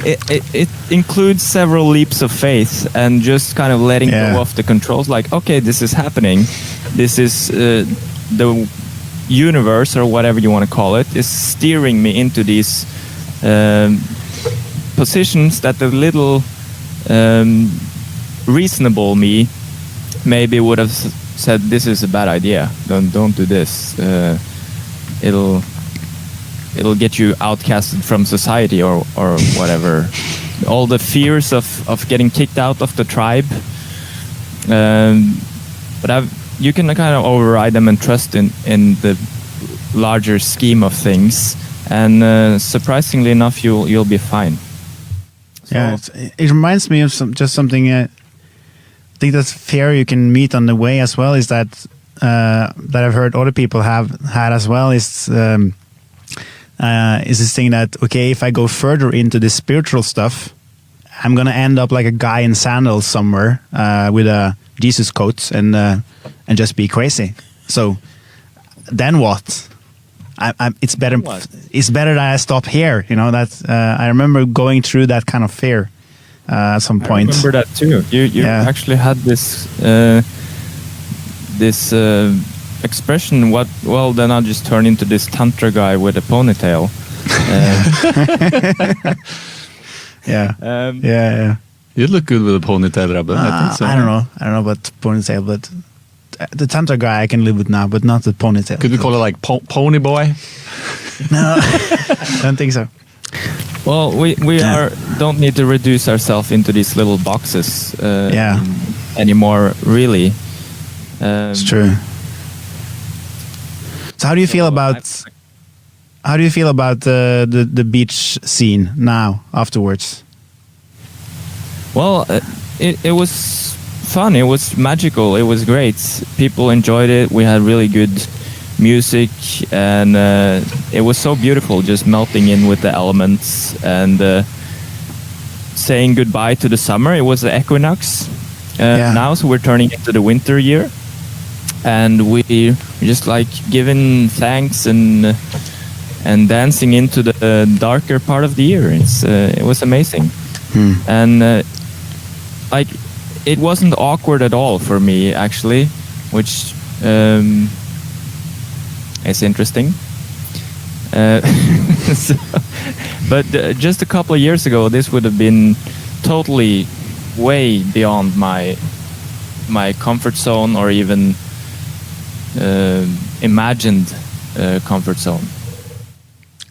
Speaker 5: it includes several leaps of faith and just kind of letting go of the controls. Like, okay, this is happening. This is the universe, or whatever you want to call it, is steering me into these positions that the little reasonable me maybe would have said, this is a bad idea, don't do this, it'll get you outcasted from society or whatever. All the fears of getting kicked out of the tribe, but you can kind of override them and trust in the larger scheme of things. And surprisingly enough, you'll be fine.
Speaker 2: Yeah, it reminds me of something. I think that's fear you can meet on the way as well. Is that I've heard other people have had as well. Is this thing that, okay, if I go further into the spiritual stuff, I'm gonna end up like a guy in sandals somewhere with a Jesus coat and just be crazy. So then what? It's better.
Speaker 5: What?
Speaker 2: It's better that I stop here. You know that. I remember going through that kind of fear at some point.
Speaker 5: I remember that too. You actually had this expression. What? Well, then I'll just turn into this tantra guy with a ponytail.
Speaker 2: Yeah. Yeah.
Speaker 1: You look good with a ponytail, Rabbe. I think so.
Speaker 2: I don't know about ponytail, but the tantra guy I can live with now, but not the ponytail.
Speaker 1: Could we call it like pony boy?
Speaker 2: No, I don't think so.
Speaker 5: Well, we don't need to reduce ourselves into these little boxes anymore, really.
Speaker 2: It's true. So how do you feel about the beach scene now afterwards?
Speaker 5: Well, it was fun. It was magical. It was great. People enjoyed it. We had really good music, and it was so beautiful, just melting in with the elements and saying goodbye to the summer. It was the equinox now, so we're turning into the winter year, and we just like giving thanks and dancing into the darker part of the year. It was amazing. And like, it wasn't awkward at all for me, actually, which is interesting. But just a couple of years ago, this would have been totally way beyond my comfort zone, or even imagined comfort zone.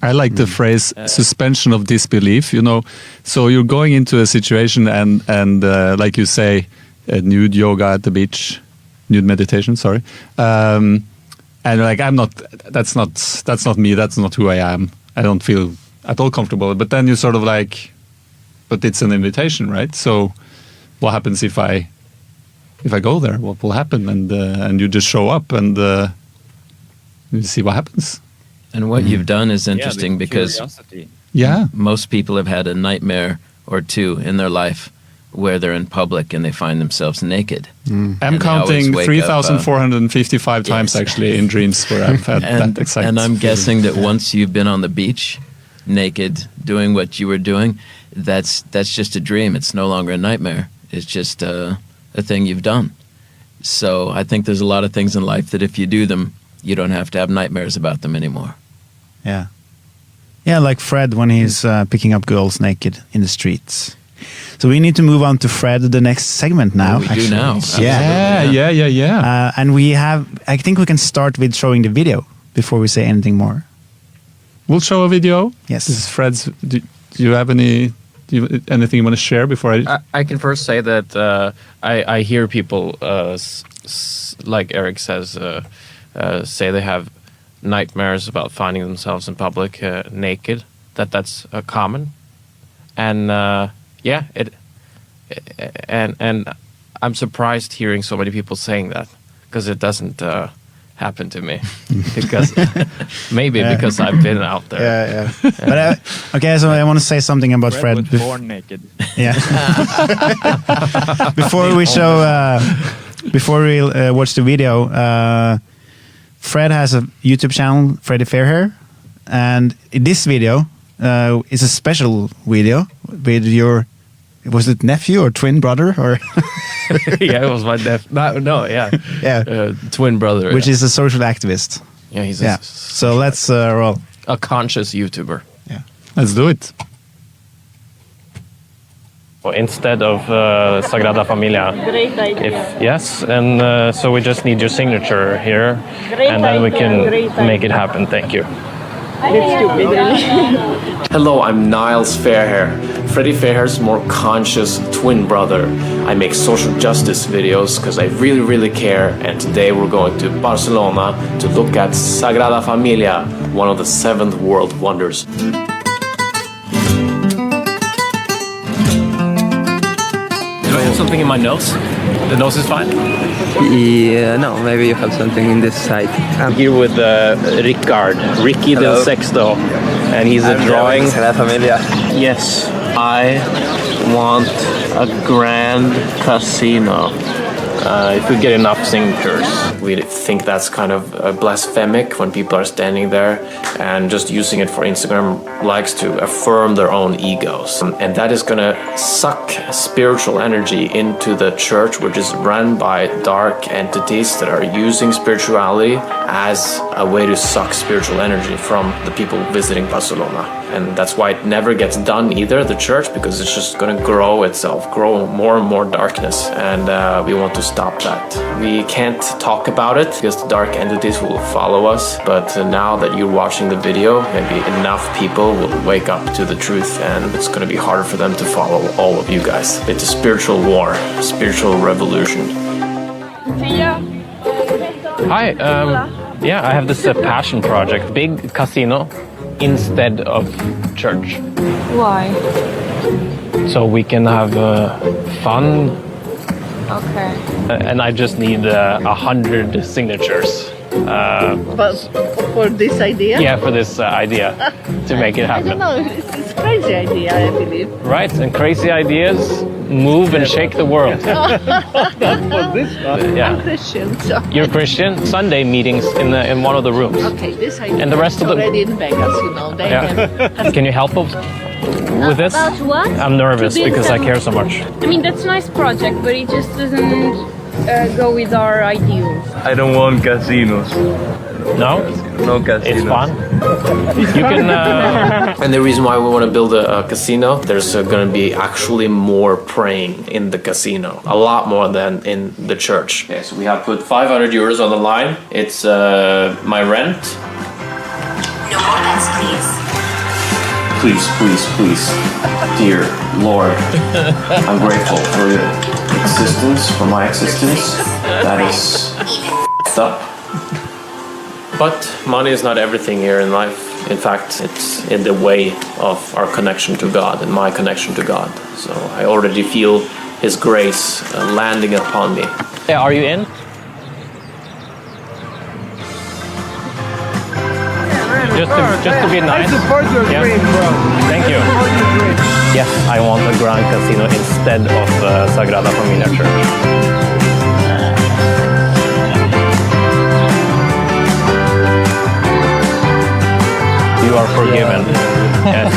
Speaker 1: I like the phrase suspension of disbelief, you know. So you're going into a situation and like you say, nude yoga at the beach, nude meditation, sorry. And like, that's not me, that's not who I am. I don't feel at all comfortable. But then you sort of like, but it's an invitation, right? So what happens if I go there? What will happen? And you just show up and you see what happens.
Speaker 3: And what you've done is interesting because most people have had a nightmare or two in their life where they're in public and they find themselves naked.
Speaker 1: I'm counting 3,455 times actually in dreams where I've had that exact.
Speaker 3: And I'm guessing that once you've been on the beach, naked, doing what you were doing, that's just a dream. It's no longer a nightmare. It's just a thing you've done. So I think there's a lot of things in life that if you do them, you don't have to have nightmares about them anymore.
Speaker 2: Yeah, like Fred when he's picking up girls naked in the streets. So we need to move on to Fred, the next segment now.
Speaker 3: We do now.
Speaker 2: Yeah. And I think we can start with showing the video before we say anything more.
Speaker 1: We'll show a video.
Speaker 2: Yes.
Speaker 1: This is Fred's. Do you have anything you want to share before
Speaker 4: I can first say that I hear people, like Eric says, say they have nightmares about finding themselves in public naked. That's common, and and I'm surprised hearing so many people saying that, because it doesn't happen to me. Because because I've been out there.
Speaker 2: But okay, so I want to say something about Fred.
Speaker 5: Was born naked.
Speaker 2: Yeah. Before we show, before we watch the video, Fred has a YouTube channel, Freddy Fairhair, and this video is a special video with your, was it nephew or twin brother or?
Speaker 4: Yeah, it was my twin brother,
Speaker 2: which is a social activist.
Speaker 4: Yeah, he's
Speaker 2: So let's roll.
Speaker 4: A conscious YouTuber.
Speaker 2: Yeah,
Speaker 1: let's do it.
Speaker 4: Instead of Sagrada Familia. Yes, and so we just need your signature here, and then we can make it happen. Thank you. Hello, I'm Niles Fairhair, Freddie Fairhair's more conscious twin brother. I make social justice videos because I really, really care, and today we're going to Barcelona to look at Sagrada Familia, one of the 7th world wonders. Do I have something in my nose? The nose is fine?
Speaker 7: Yeah, no, maybe you have something in this side.
Speaker 4: I'm here with Ricky Del Sexto, and he's drawing.
Speaker 7: Sagrada Familia.
Speaker 4: Yes, I want a grand casino. If we get enough signatures, we think that's kind of blasphemic when people are standing there and just using it for Instagram likes to affirm their own egos. And that is gonna suck spiritual energy into the church, which is run by dark entities that are using spirituality as a way to suck spiritual energy from the people visiting Barcelona. And that's why it never gets done either, the church, because it's just gonna grow itself, grow more and more darkness. And we want to stop that. We can't talk about it because the dark entities will follow us. But now that you're watching the video, maybe enough people will wake up to the truth, and it's gonna be harder for them to follow all of you guys. It's a spiritual war, spiritual revolution. Hi, yeah, I have this passion project, big casino instead of church.
Speaker 8: Why?
Speaker 4: So we can have fun.
Speaker 8: Okay.
Speaker 4: And I just need 100 signatures.
Speaker 9: But for this idea?
Speaker 4: Yeah, for this idea to make it
Speaker 9: I
Speaker 4: happen.
Speaker 9: don't know, it's a crazy idea, I believe.
Speaker 4: Right, and crazy ideas move and shake the world. Yeah.
Speaker 9: I'm Christian, so...
Speaker 4: You're Christian? Sunday meetings in one of the rooms.
Speaker 9: Okay, this idea
Speaker 4: And the rest
Speaker 9: is
Speaker 4: of the-
Speaker 9: already in Vegas, you know. They
Speaker 4: Yeah. Can you help us with this?
Speaker 8: About what?
Speaker 4: I'm nervous
Speaker 8: To build
Speaker 4: because I
Speaker 8: some-
Speaker 4: care so much.
Speaker 8: I mean, that's a nice project, but it just doesn't go with our ideals.
Speaker 7: I don't want casinos.
Speaker 4: No?
Speaker 7: No casinos.
Speaker 4: It's fun. You can. And the reason why we want to build a casino, there's going to be actually more praying in the casino, a lot more than in the church. Okay, so we have put 500 euros on the line. It's my rent.
Speaker 10: No more pets, please.
Speaker 4: Please, please, please, dear Lord, I'm grateful for your existence, for my existence. That is f***ed up. But money is not everything here in life. In fact, it's in the way of our connection to God and my connection to God. So I already feel His grace landing upon me. Yeah, are you in? Just to be nice. I support your dream, bro. Thank you. Yes, I want a grand casino instead of Sagrada Familia Church. You are forgiven. Yes.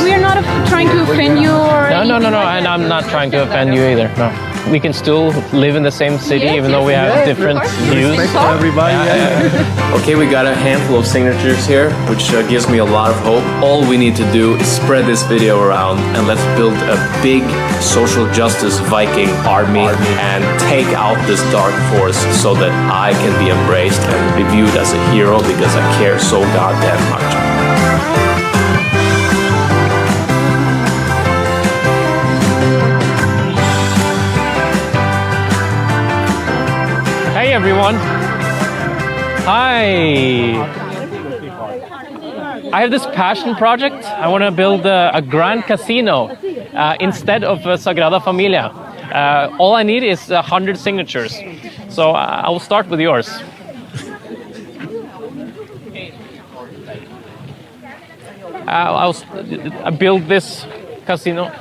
Speaker 8: We're not trying to offend you or
Speaker 4: No, and I'm not trying to offend you either. No. We can still live in the same city even though we have different views.
Speaker 7: Everybody.
Speaker 4: Okay, we got a handful of signatures here, which gives me a lot of hope. All we need to do is spread this video around and let's build a big social justice Viking army and take out this dark force so that I can be embraced and be viewed as a hero because I care so goddamn much. Hey everyone! Hi! I have this passion project. I want to build a grand casino instead of Sagrada Familia. All I need is 100 signatures. So I will start with yours. I'll build this casino.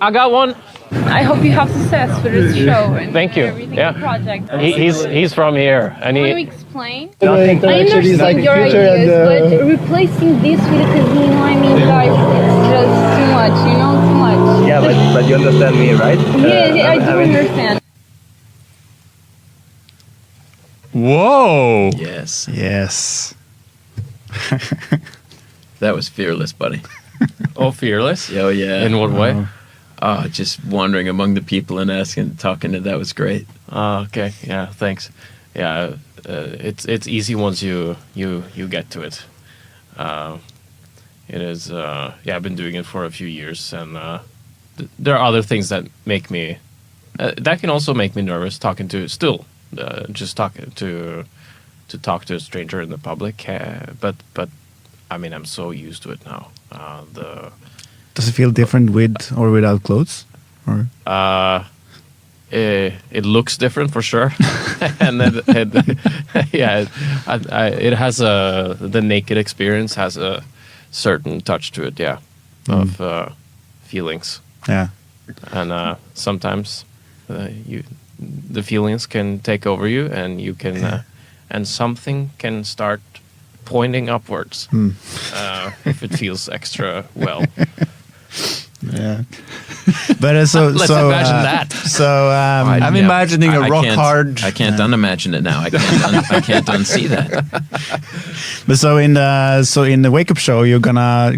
Speaker 4: I got one.
Speaker 8: I hope you have success for this show. And
Speaker 4: Thank you.
Speaker 8: everything
Speaker 4: Yeah.
Speaker 8: Project.
Speaker 4: He's from here, and
Speaker 8: Can you
Speaker 4: he.
Speaker 8: explain?
Speaker 11: I
Speaker 8: understand your ideas, but replacing this with a casino, I mean, guys, it's just too much, you know, too much.
Speaker 7: Yeah, but you understand me, right?
Speaker 8: Yeah, I do understand.
Speaker 1: Whoa!
Speaker 3: Yes.
Speaker 2: Yes.
Speaker 3: That was fearless, buddy.
Speaker 4: Oh, fearless.
Speaker 3: Oh, yeah.
Speaker 4: In what way?
Speaker 3: Just wandering among the people and talking to that was great.
Speaker 4: Okay. Yeah. Thanks. Yeah. It's easy once you get to it. It is. Yeah. I've been doing it for a few years, and there are other things that make me. That can also make me nervous talking to just talking to talk to a stranger in the public. But I mean, I'm so used to it now.
Speaker 2: Does it feel different with or without clothes? Or
Speaker 4: it looks different for sure, and then yeah, it has the naked experience has a certain touch to it. Yeah, of feelings.
Speaker 2: Yeah,
Speaker 4: and sometimes the feelings can take over you, and you can and something can start pointing upwards if it feels extra well.
Speaker 2: Yeah, but let's
Speaker 4: imagine that.
Speaker 2: So
Speaker 1: I'm imagining a rock hard.
Speaker 3: I can't unimagine it now. I can't unsee that.
Speaker 2: But so in the wake up show, you're gonna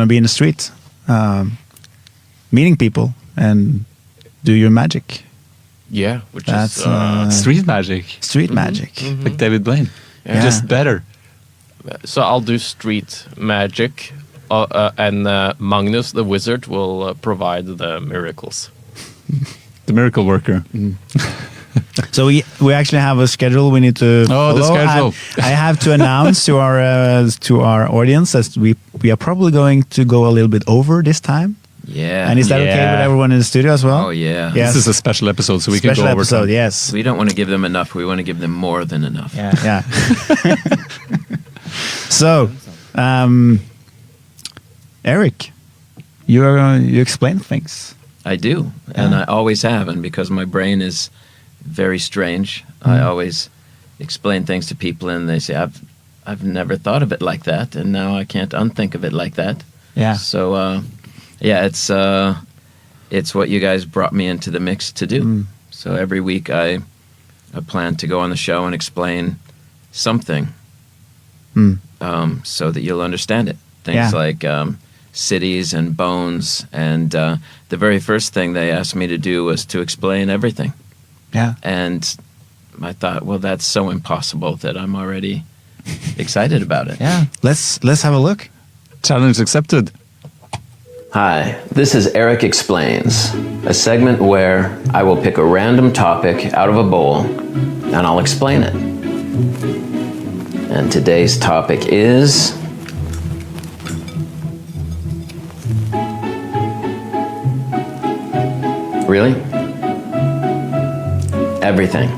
Speaker 2: be in the street, meeting people and do your magic.
Speaker 4: Yeah, which
Speaker 2: That's
Speaker 4: is
Speaker 1: Street magic.
Speaker 2: Street magic,
Speaker 1: Like David Blaine.
Speaker 4: Yeah.
Speaker 1: Just better.
Speaker 4: So I'll do street magic, and Magnus, the wizard, will provide the miracles.
Speaker 1: The miracle worker.
Speaker 2: So we actually have a schedule we need to follow.
Speaker 1: The schedule.
Speaker 2: I have to announce to our audience that we are probably going to go a little bit over this time.
Speaker 3: Yeah.
Speaker 2: And is that okay with everyone in the studio as well?
Speaker 3: Oh, yeah.
Speaker 2: Yes.
Speaker 1: This is a special episode, so we can go over
Speaker 2: episode,
Speaker 1: time.
Speaker 2: yes.
Speaker 3: We don't want to give them enough. We want to give them more than enough.
Speaker 2: Yeah. So, Eric, you explain things.
Speaker 3: I do, and I always have, and because my brain is very strange, I always explain things to people, and they say, "I've never thought of it like that, and now I can't unthink of it like that."
Speaker 2: Yeah.
Speaker 3: So, it's what you guys brought me into the mix to do. So every week I plan to go on the show and explain something, so that you'll understand it. Things like cities and bones, and the very first thing they asked me to do was to explain everything.
Speaker 2: Yeah.
Speaker 3: And I thought, well, that's so impossible that I'm already excited about it.
Speaker 2: Yeah. Let's have a look.
Speaker 1: Challenge accepted.
Speaker 3: Hi, this is Eric Explains, a segment where I will pick a random topic out of a bowl and I'll explain it. And today's topic is really? Everything.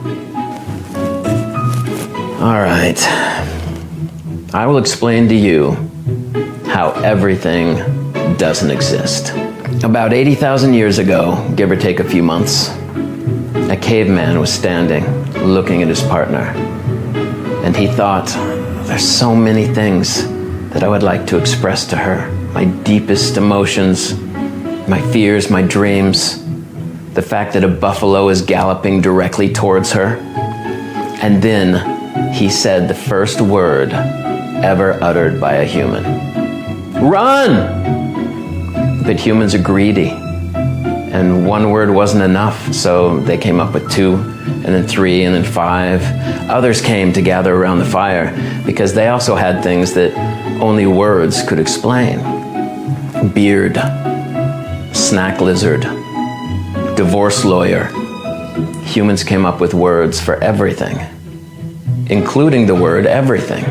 Speaker 3: All right. I will explain to you how everything doesn't exist. About 80,000 years ago, give or take a few months, a caveman was standing, looking at his partner. And he thought, there's so many things that I would like to express to her. My deepest emotions, my fears, my dreams, the fact that a buffalo is galloping directly towards her. And then he said the first word ever uttered by a human. Run! But humans are greedy, and one word wasn't enough, so they came up with 2, and then 3, and then 5. Others came to gather around the fire because they also had things that only words could explain. Beard, snack lizard, divorce lawyer. Humans came up with words for everything, including the word everything.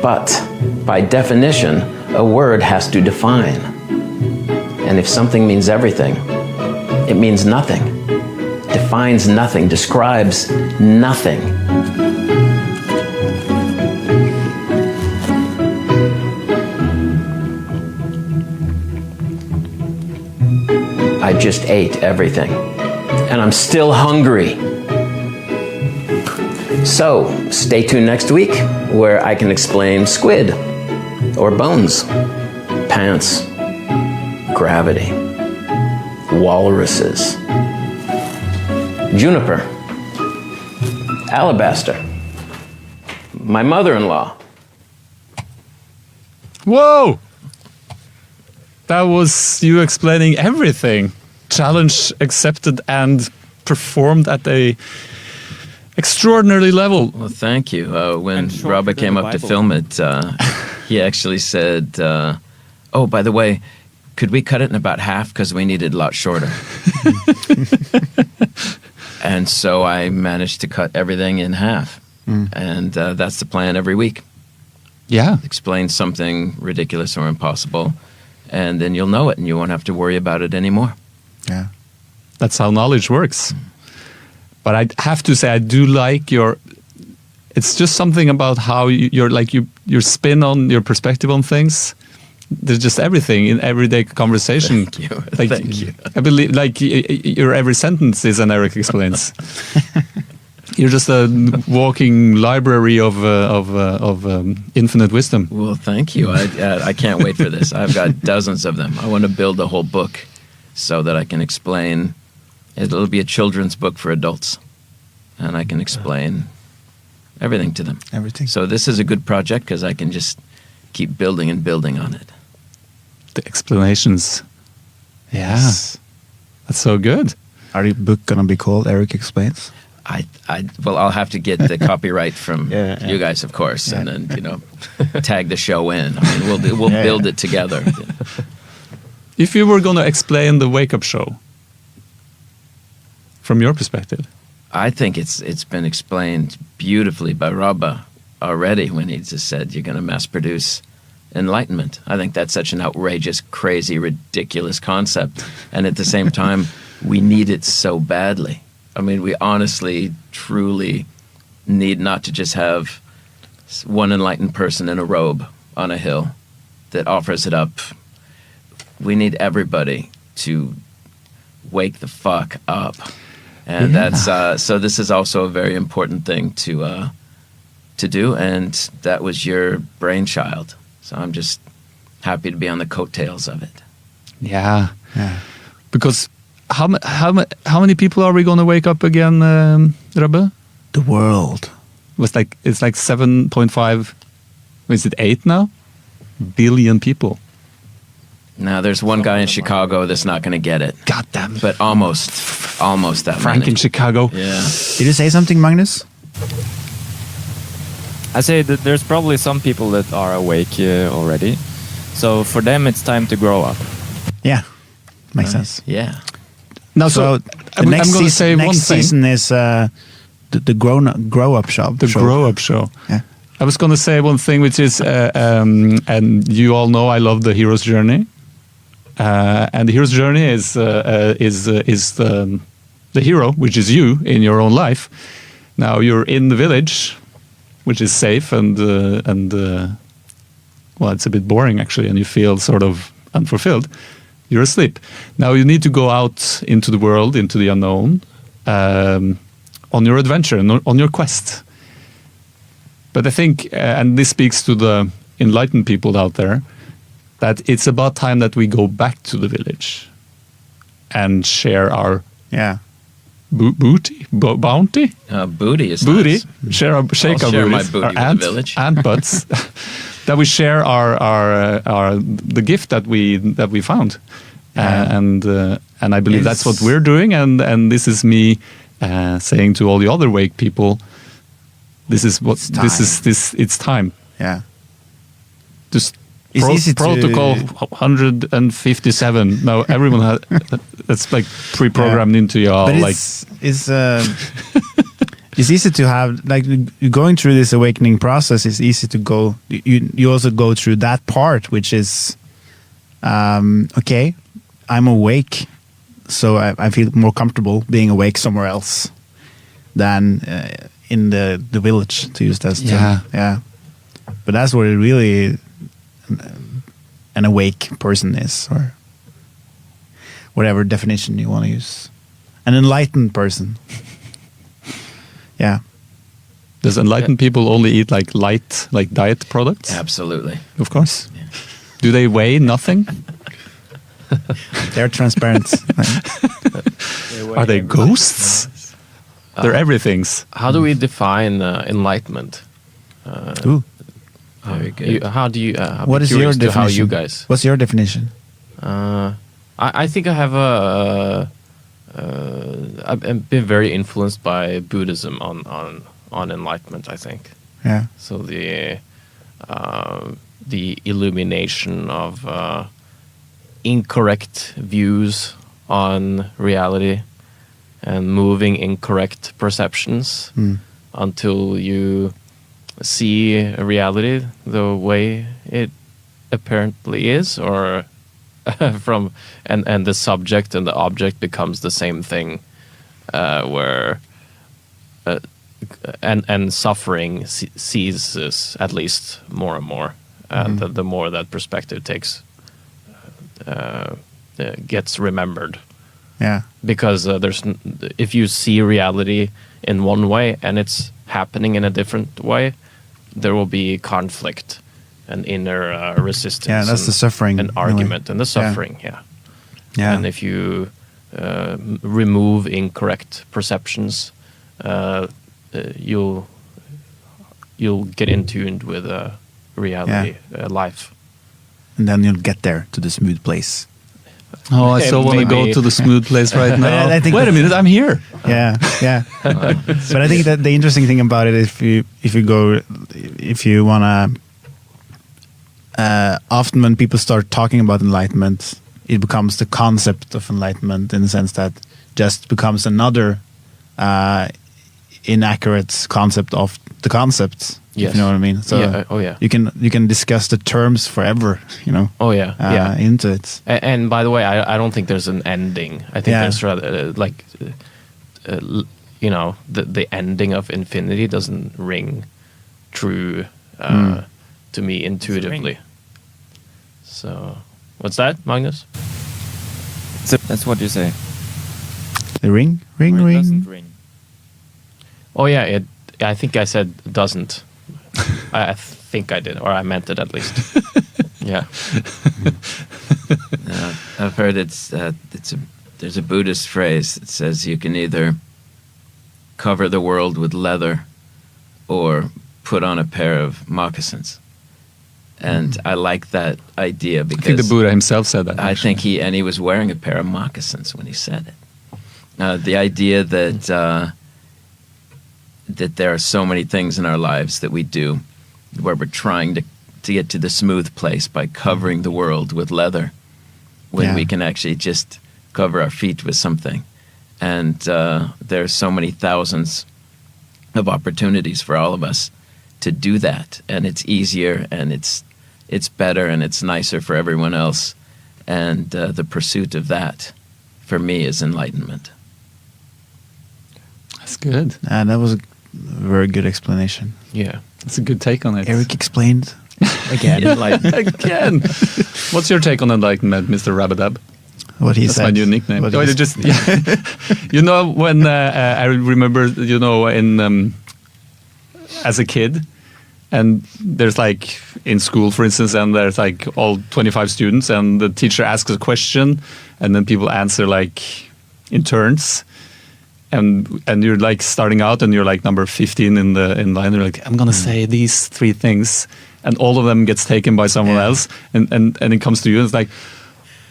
Speaker 3: But by definition, a word has to define. And if something means everything, it means nothing, defines nothing, describes nothing. I just ate everything, and I'm still hungry. So, stay tuned next week, where I can explain squid, or bones, pants, gravity, walruses, juniper, alabaster, my mother-in-law.
Speaker 1: Whoa! That was you explaining everything. Challenge accepted and performed at a extraordinary level.
Speaker 3: Well, thank you. When
Speaker 5: And shorter
Speaker 3: Robert
Speaker 5: than
Speaker 3: came
Speaker 5: the
Speaker 3: up to
Speaker 5: Bible.
Speaker 3: film it, he actually said, "Oh, by the way, could we cut it in about half because we need it a lot shorter?" And so I managed to cut everything in half, and that's the plan every week.
Speaker 1: Yeah.
Speaker 3: Explain something ridiculous or impossible, and then you'll know it, and you won't have to worry about it anymore.
Speaker 2: Yeah.
Speaker 1: That's how knowledge works. But I have to say, I do like your. It's just something about how your spin on your perspective on things. There's just everything in everyday conversation.
Speaker 3: Thank you.
Speaker 1: Like,
Speaker 3: Thank you.
Speaker 1: I believe, like your every sentence is an Eric explains. You're just a walking library of infinite wisdom.
Speaker 3: Well, thank you. I can't wait for this. I've got dozens of them. I want to build a whole book so that I can explain. It'll be a children's book for adults, and I can explain everything to them.
Speaker 2: Everything.
Speaker 3: So this is a good project because I can just keep building and building on it.
Speaker 1: The explanations. Yeah,
Speaker 2: Yes.
Speaker 1: that's so good.
Speaker 2: Are your book gonna be called Eric Explains?
Speaker 3: Well, I'll have to get the copyright from
Speaker 2: Yeah.
Speaker 3: you guys, of course, and
Speaker 2: Yeah.
Speaker 3: then tag the show in. I mean, we'll
Speaker 2: Yeah.
Speaker 3: build it together.
Speaker 1: If you were going to explain the Wake Up Show from your perspective,
Speaker 3: I think it's been explained beautifully by Rabba already when he just said you're going to mass produce enlightenment. I think that's such an outrageous, crazy, ridiculous concept, and at the same time, we need it so badly. I mean, we honestly, truly need not to just have one enlightened person in a robe on a hill that offers it up. We need everybody to wake the fuck up. And that's so this is also a very important thing to do, and that was your brainchild. So I'm just happy to be on the coattails of it.
Speaker 1: yeah,
Speaker 2: Yeah.
Speaker 1: because how many people are we going to wake up again, Rabbe?
Speaker 2: The world.
Speaker 1: It's like 7.5. Is it 8 now? Billion people.
Speaker 3: Now there's one guy in Chicago that's not going to get it,
Speaker 1: God damn.
Speaker 3: but almost that
Speaker 1: Frank
Speaker 3: many.
Speaker 1: in Chicago.
Speaker 3: Yeah.
Speaker 2: Did you say something, Magnus?
Speaker 5: I say that there's probably some people that are awake already. So for them, it's time to grow up.
Speaker 2: Yeah. Makes sense.
Speaker 3: Yeah.
Speaker 1: Now,
Speaker 2: So
Speaker 1: I'm going to say one
Speaker 2: next
Speaker 1: thing.
Speaker 2: season is the grow up show.
Speaker 1: The Grow Up Show.
Speaker 2: Yeah.
Speaker 1: I was going to say one thing, which is, and you all know I love the hero's journey, and the hero's journey is the hero, which is you in your own life. Now you're in the village, which is safe and well, it's a bit boring actually, and you feel sort of unfulfilled. You're asleep. Now you need to go out into the world, into the unknown, on your adventure and on your quest. But I think, and this speaks to the enlightened people out there, that it's about time that we go back to the village and share our
Speaker 2: Yeah.
Speaker 1: bounty.
Speaker 3: Booty is
Speaker 1: Booty.
Speaker 3: nice.
Speaker 1: Share our shake
Speaker 3: I'll
Speaker 1: our
Speaker 3: share my
Speaker 1: booties,
Speaker 3: booty
Speaker 1: our
Speaker 3: with the village.
Speaker 1: ant butts. That we share our the gift that we found, and I believe that's what we're doing, and this is me saying to all the other Wake people, this is what it's time.
Speaker 2: Yeah.
Speaker 1: Just
Speaker 2: It's easy to-
Speaker 1: protocol 157. Now everyone has that's like pre-programmed into your
Speaker 2: But
Speaker 1: like
Speaker 2: it's it's easy to have, like, going through this awakening process is easy to go. You also go through that part, which is okay, I'm awake, so I feel more comfortable being awake somewhere else than in the village, to use that term. Yeah. But that's where really an awake person is, or whatever definition you want to use. An enlightened person. Yeah.
Speaker 1: does enlightened people only eat like light, like diet products?
Speaker 3: Absolutely.
Speaker 1: Of course. Do they weigh nothing?
Speaker 2: They're transparent.
Speaker 1: Are they ghosts? They're everythings.
Speaker 4: How do we define enlightenment?
Speaker 2: Ooh.
Speaker 3: Very good.
Speaker 4: How do you?
Speaker 2: What is your
Speaker 4: To how
Speaker 2: definition?
Speaker 4: you guys?
Speaker 2: What's your definition?
Speaker 4: I think I have I've been very influenced by Buddhism on enlightenment. I think
Speaker 2: Yeah.
Speaker 4: so. The illumination of incorrect views on reality and moving incorrect perceptions until you see a reality the way it apparently is, or and the subject and the object becomes the same thing, where and suffering ceases at least more and more, and the more that perspective gets remembered.
Speaker 2: Yeah.
Speaker 4: Because if you see reality in one way and it's happening in a different way, there will be conflict and inner resistance.
Speaker 2: Yeah, that's the suffering.
Speaker 4: and argument and the suffering. Yeah.
Speaker 2: Yeah.
Speaker 4: And if you remove incorrect perceptions, you'll get in tuned with reality, life.
Speaker 2: And then you'll get there to the smooth place.
Speaker 1: Oh, I so want to go
Speaker 4: Maybe.
Speaker 1: to the smooth place right now.
Speaker 2: I think
Speaker 1: Wait a minute, I'm here.
Speaker 2: Yeah, yeah. But I think that the interesting thing about it, if you wanna, often when people start talking about enlightenment, it becomes the concept of enlightenment in the sense that just becomes another inaccurate concept of the concept.
Speaker 4: Yes.
Speaker 2: If you know what I mean. So
Speaker 4: Yeah, oh, yeah.
Speaker 2: you can discuss the terms forever. You know.
Speaker 4: Oh yeah, yeah.
Speaker 2: Into it.
Speaker 4: And by the way, I don't think there's an ending. I think
Speaker 2: Yeah.
Speaker 4: there's rather the ending of infinity doesn't ring true to me intuitively. So, what's that, Magnus?
Speaker 5: That's what you say.
Speaker 2: The ring.
Speaker 5: Or it doesn't ring.
Speaker 4: Oh yeah, I think I said doesn't. I think I did, or I meant it at least. Yeah.
Speaker 3: I've heard there's a Buddhist phrase that says you can either cover the world with leather or put on a pair of moccasins. And I like that idea because
Speaker 1: I think the Buddha himself said that.
Speaker 3: I think he was wearing a pair of moccasins when he said it. The idea that that there are so many things in our lives that we do where we're trying to get to the smooth place by covering the world with leather when we can actually just cover our feet with something. And there's so many thousands of opportunities for all of us to do that. And it's easier and it's better and it's nicer for everyone else. And the pursuit of that, for me, is enlightenment.
Speaker 1: That's good.
Speaker 2: And that was a very good explanation.
Speaker 4: Yeah.
Speaker 1: That's a good take on it.
Speaker 2: Eric explained again.
Speaker 1: Again. What's your take on enlightenment, Mr. Rabadab?
Speaker 2: What he
Speaker 1: That's
Speaker 2: said.
Speaker 1: my new nickname.
Speaker 2: What
Speaker 1: Oh,
Speaker 2: he
Speaker 1: it just, you know, when I remember, you know, in as a kid, and there's like in school, for instance, and there's like all 25 students, and the teacher asks a question, and then people answer like in turns. And you're like starting out, and you're like number 15 in line. You're like, I'm gonna say these 3 things, and all of them gets taken by someone else, and it comes to you, and it's like,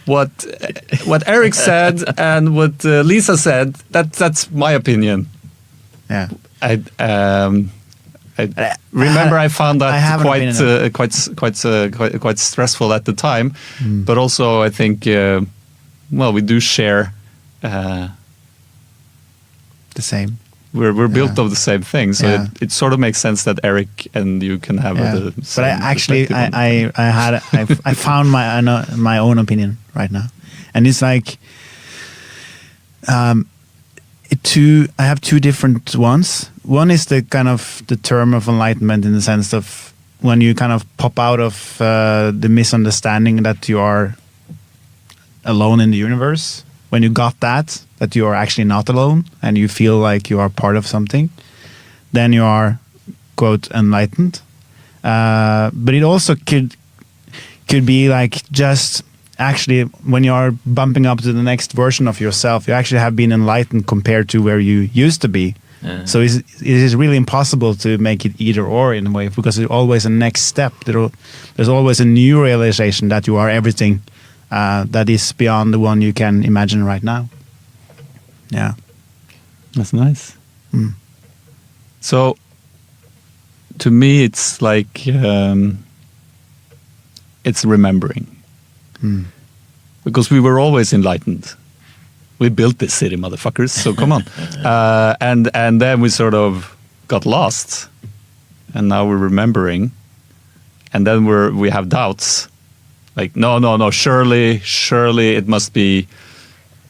Speaker 1: what Eric said and what Lisa said. That's my opinion.
Speaker 2: Yeah.
Speaker 1: I remember I found that quite stressful at the time, but also I think we do share.
Speaker 2: The same.
Speaker 1: We're built of the same thing, so it sort of makes sense that Eric and you can have the same.
Speaker 2: But I found my own opinion right now, and it's like I have 2 different ones. One is the kind of the term of enlightenment in the sense of when you kind of pop out of the misunderstanding that you are alone in the universe. When you got that you are actually not alone and you feel like you are part of something, then you are, quote, enlightened. But it also could be like just actually when you are bumping up to the next version of yourself, you actually have been enlightened compared to where you used to be. So it is really impossible to make it either or in a way, because there's always a next step. There's always a new realization that you are everything that is beyond the one you can imagine right now. Yeah.
Speaker 1: That's nice.
Speaker 2: Mm.
Speaker 1: So, to me, it's like it's remembering, because we were always enlightened. We built this city, motherfuckers. So come on, and then we sort of got lost, and now we're remembering, and then we have doubts, like no, surely it must be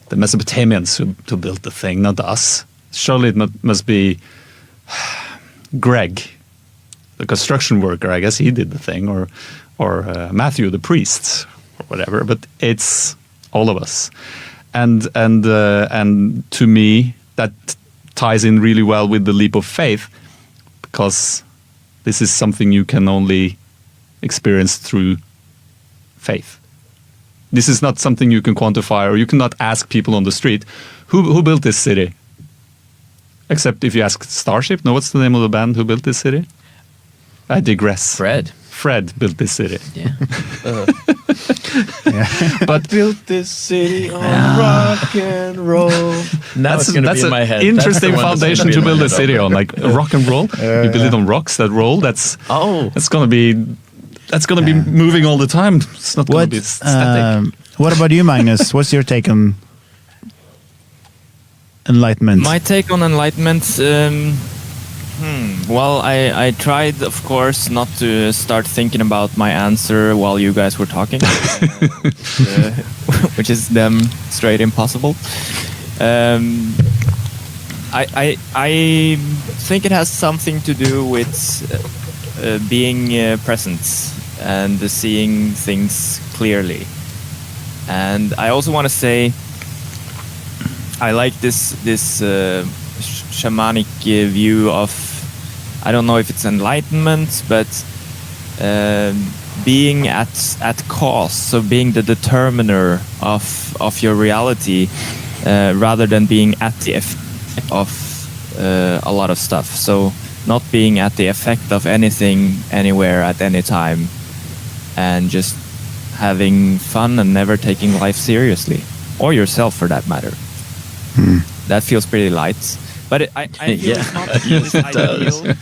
Speaker 1: the Mesopotamians who built the thing, not us. Surely it must be Greg, the construction worker. I guess he did the thing, or Matthew, the priest, or whatever. But it's all of us, and to me that ties in really well with the leap of faith, because this is something you can only experience through faith. This is not something you can quantify, or you cannot ask people on the street, who built this city? Except if you ask Starship. No, what's the name of the band who built this city? I digress. Fred built this city.
Speaker 3: Yeah.
Speaker 1: But
Speaker 4: built this city on rock and roll.
Speaker 3: Now it's going to be in my head.
Speaker 1: Interesting
Speaker 3: That's the one that's
Speaker 1: foundation
Speaker 3: gonna
Speaker 1: to
Speaker 3: be in my
Speaker 1: build a
Speaker 3: head
Speaker 1: city on, like rock and roll. You build it on rocks that roll. That's going to be moving all the time. It's not going to be static.
Speaker 2: What about you, Magnus? What's your take on enlightenment?
Speaker 5: My take on enlightenment. Well, I tried, of course, not to start thinking about my answer while you guys were talking, which is straight impossible. I think it has something to do with being present and seeing things clearly. And I also want to say I like this shamanic view of, I don't know if it's enlightenment, but being at cause, so being the determiner of your reality, rather than being at the effect of a lot of stuff. So not being at the effect of anything, anywhere, at any time, and just having fun and never taking life seriously, or yourself for that matter. That feels pretty light. But I feel it's not this ideal.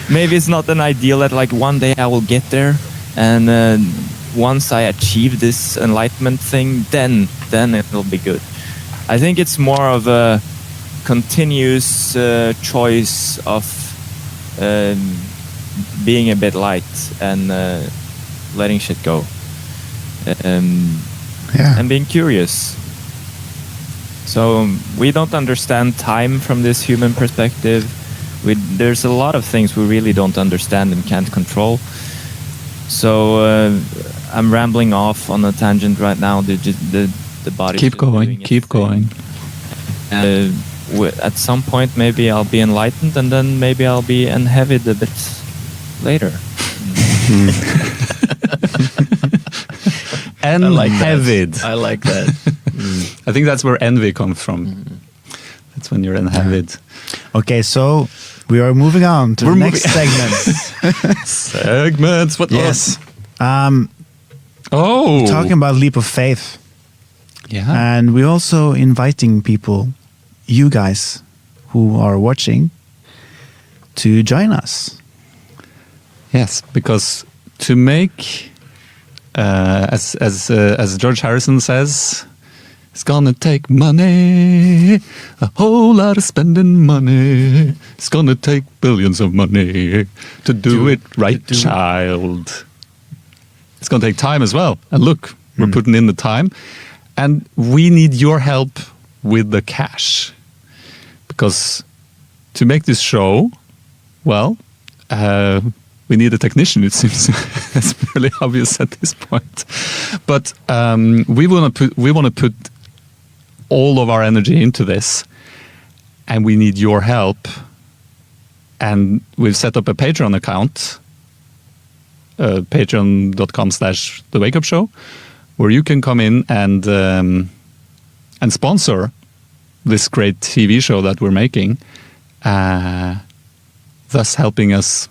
Speaker 5: Maybe it's not an ideal that like one day I will get there, and once I achieve this enlightenment thing, then it will be good. I think it's more of a continuous choice of being a bit light and letting shit go, and being curious. So we don't understand time from this human perspective. There's a lot of things we really don't understand and can't control. So I'm rambling off on a tangent right now. The body.
Speaker 1: Keep going.
Speaker 5: At some point, maybe I'll be enlightened, and then maybe I'll be enheavied a bit later.
Speaker 1: Enheavied.
Speaker 3: I like that.
Speaker 1: I think that's where envy comes from. That's when you're enheavied.
Speaker 2: Okay, so we are moving on to the next segment.
Speaker 1: Segments. What?
Speaker 2: Yes.
Speaker 1: Oh.
Speaker 2: Talking about leap of faith.
Speaker 1: Yeah.
Speaker 2: And we're also inviting people, you guys who are watching, to join us.
Speaker 1: Yes, because to make, as George Harrison says, it's gonna take money, a whole lot of spending money. It's gonna take billions of money to do it right, child. It's gonna take time as well. And look, we're putting in the time. And we need your help with the cash. Because to make this show, well, we need a technician, it seems. That's really obvious at this point. But we want to put all of our energy into this, and we need your help. And we've set up a Patreon account, patreon.com/The Wake Up Show, where you can come in and sponsor this great TV show that we're making, thus helping us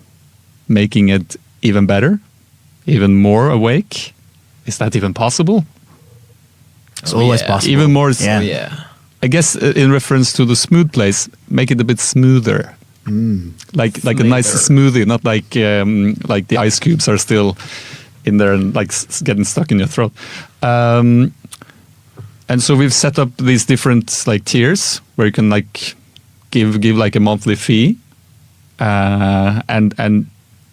Speaker 1: making it even better, even more awake. Is that even possible?
Speaker 2: It's always
Speaker 3: yeah.
Speaker 2: possible.
Speaker 1: Even more.
Speaker 2: Yeah.
Speaker 3: Oh, yeah.
Speaker 1: I guess in reference to the smooth place, make it a bit smoother. Like a nice smoothie, not like the ice cubes are still in there and like getting stuck in your throat. And so we've set up these different like tiers where you can like give like a monthly fee, and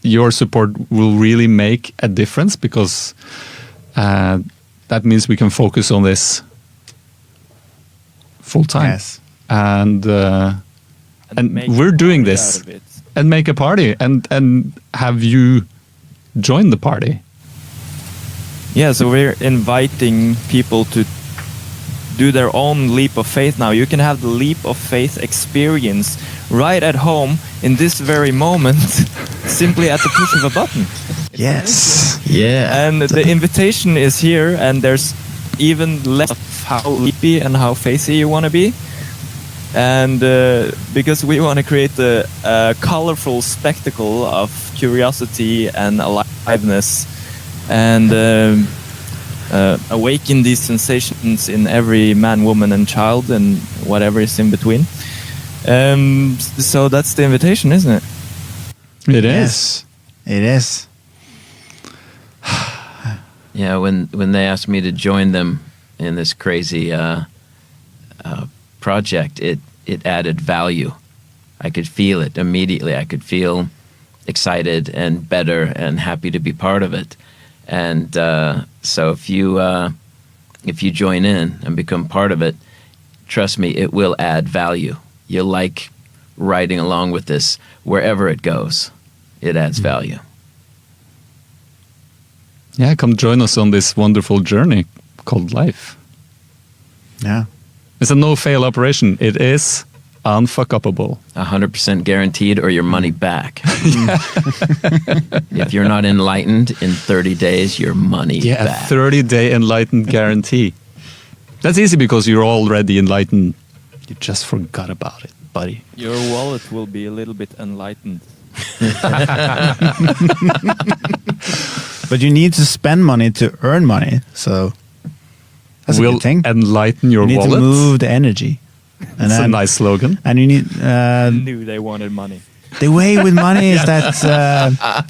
Speaker 1: your support will really make a difference because that means we can focus on this full time.
Speaker 2: Yes.
Speaker 1: And
Speaker 5: make
Speaker 1: we're
Speaker 5: a
Speaker 1: doing
Speaker 5: party
Speaker 1: this
Speaker 5: out of it.
Speaker 1: and make a party and have you join the party.
Speaker 5: Yeah, so we're inviting people to do their own leap of faith now. You can have the leap of faith experience right at home in this very moment, simply at the push of a button.
Speaker 2: Yes.
Speaker 3: Yeah.
Speaker 5: And the invitation is here, and there's even less of how leapy and how faithy you want to be. And because we want to create a colorful spectacle of curiosity and aliveness, and awaken these sensations in every man, woman, and child, and whatever is in between. So that's the invitation, isn't it?
Speaker 1: It is.
Speaker 2: Yes. It is.
Speaker 3: Yeah, when they asked me to join them in this crazy project, it added value. I could feel it immediately. I could feel excited and better and happy to be part of it. And so if you join in and become part of it, trust me, it will add value. You'll like riding along with this wherever it goes. It adds value.
Speaker 1: Yeah, come join us on this wonderful journey called life.
Speaker 2: Yeah.
Speaker 1: It's a no-fail operation. It is unfuck-upable.
Speaker 3: 100% guaranteed or your money back. If you're not enlightened in 30 days, your money
Speaker 1: Yeah,
Speaker 3: back.
Speaker 1: a 30-day enlightened guarantee. That's easy because you're already enlightened. You just forgot about it, buddy.
Speaker 5: Your wallet will be a little bit enlightened.
Speaker 2: But you need to spend money to earn money. So that's a
Speaker 1: Will
Speaker 2: good thing.
Speaker 1: enlighten your
Speaker 2: You need
Speaker 1: wallet.
Speaker 2: to move the energy.
Speaker 1: That's a nice slogan.
Speaker 2: And you need
Speaker 5: Knew they wanted money.
Speaker 2: the way with money is that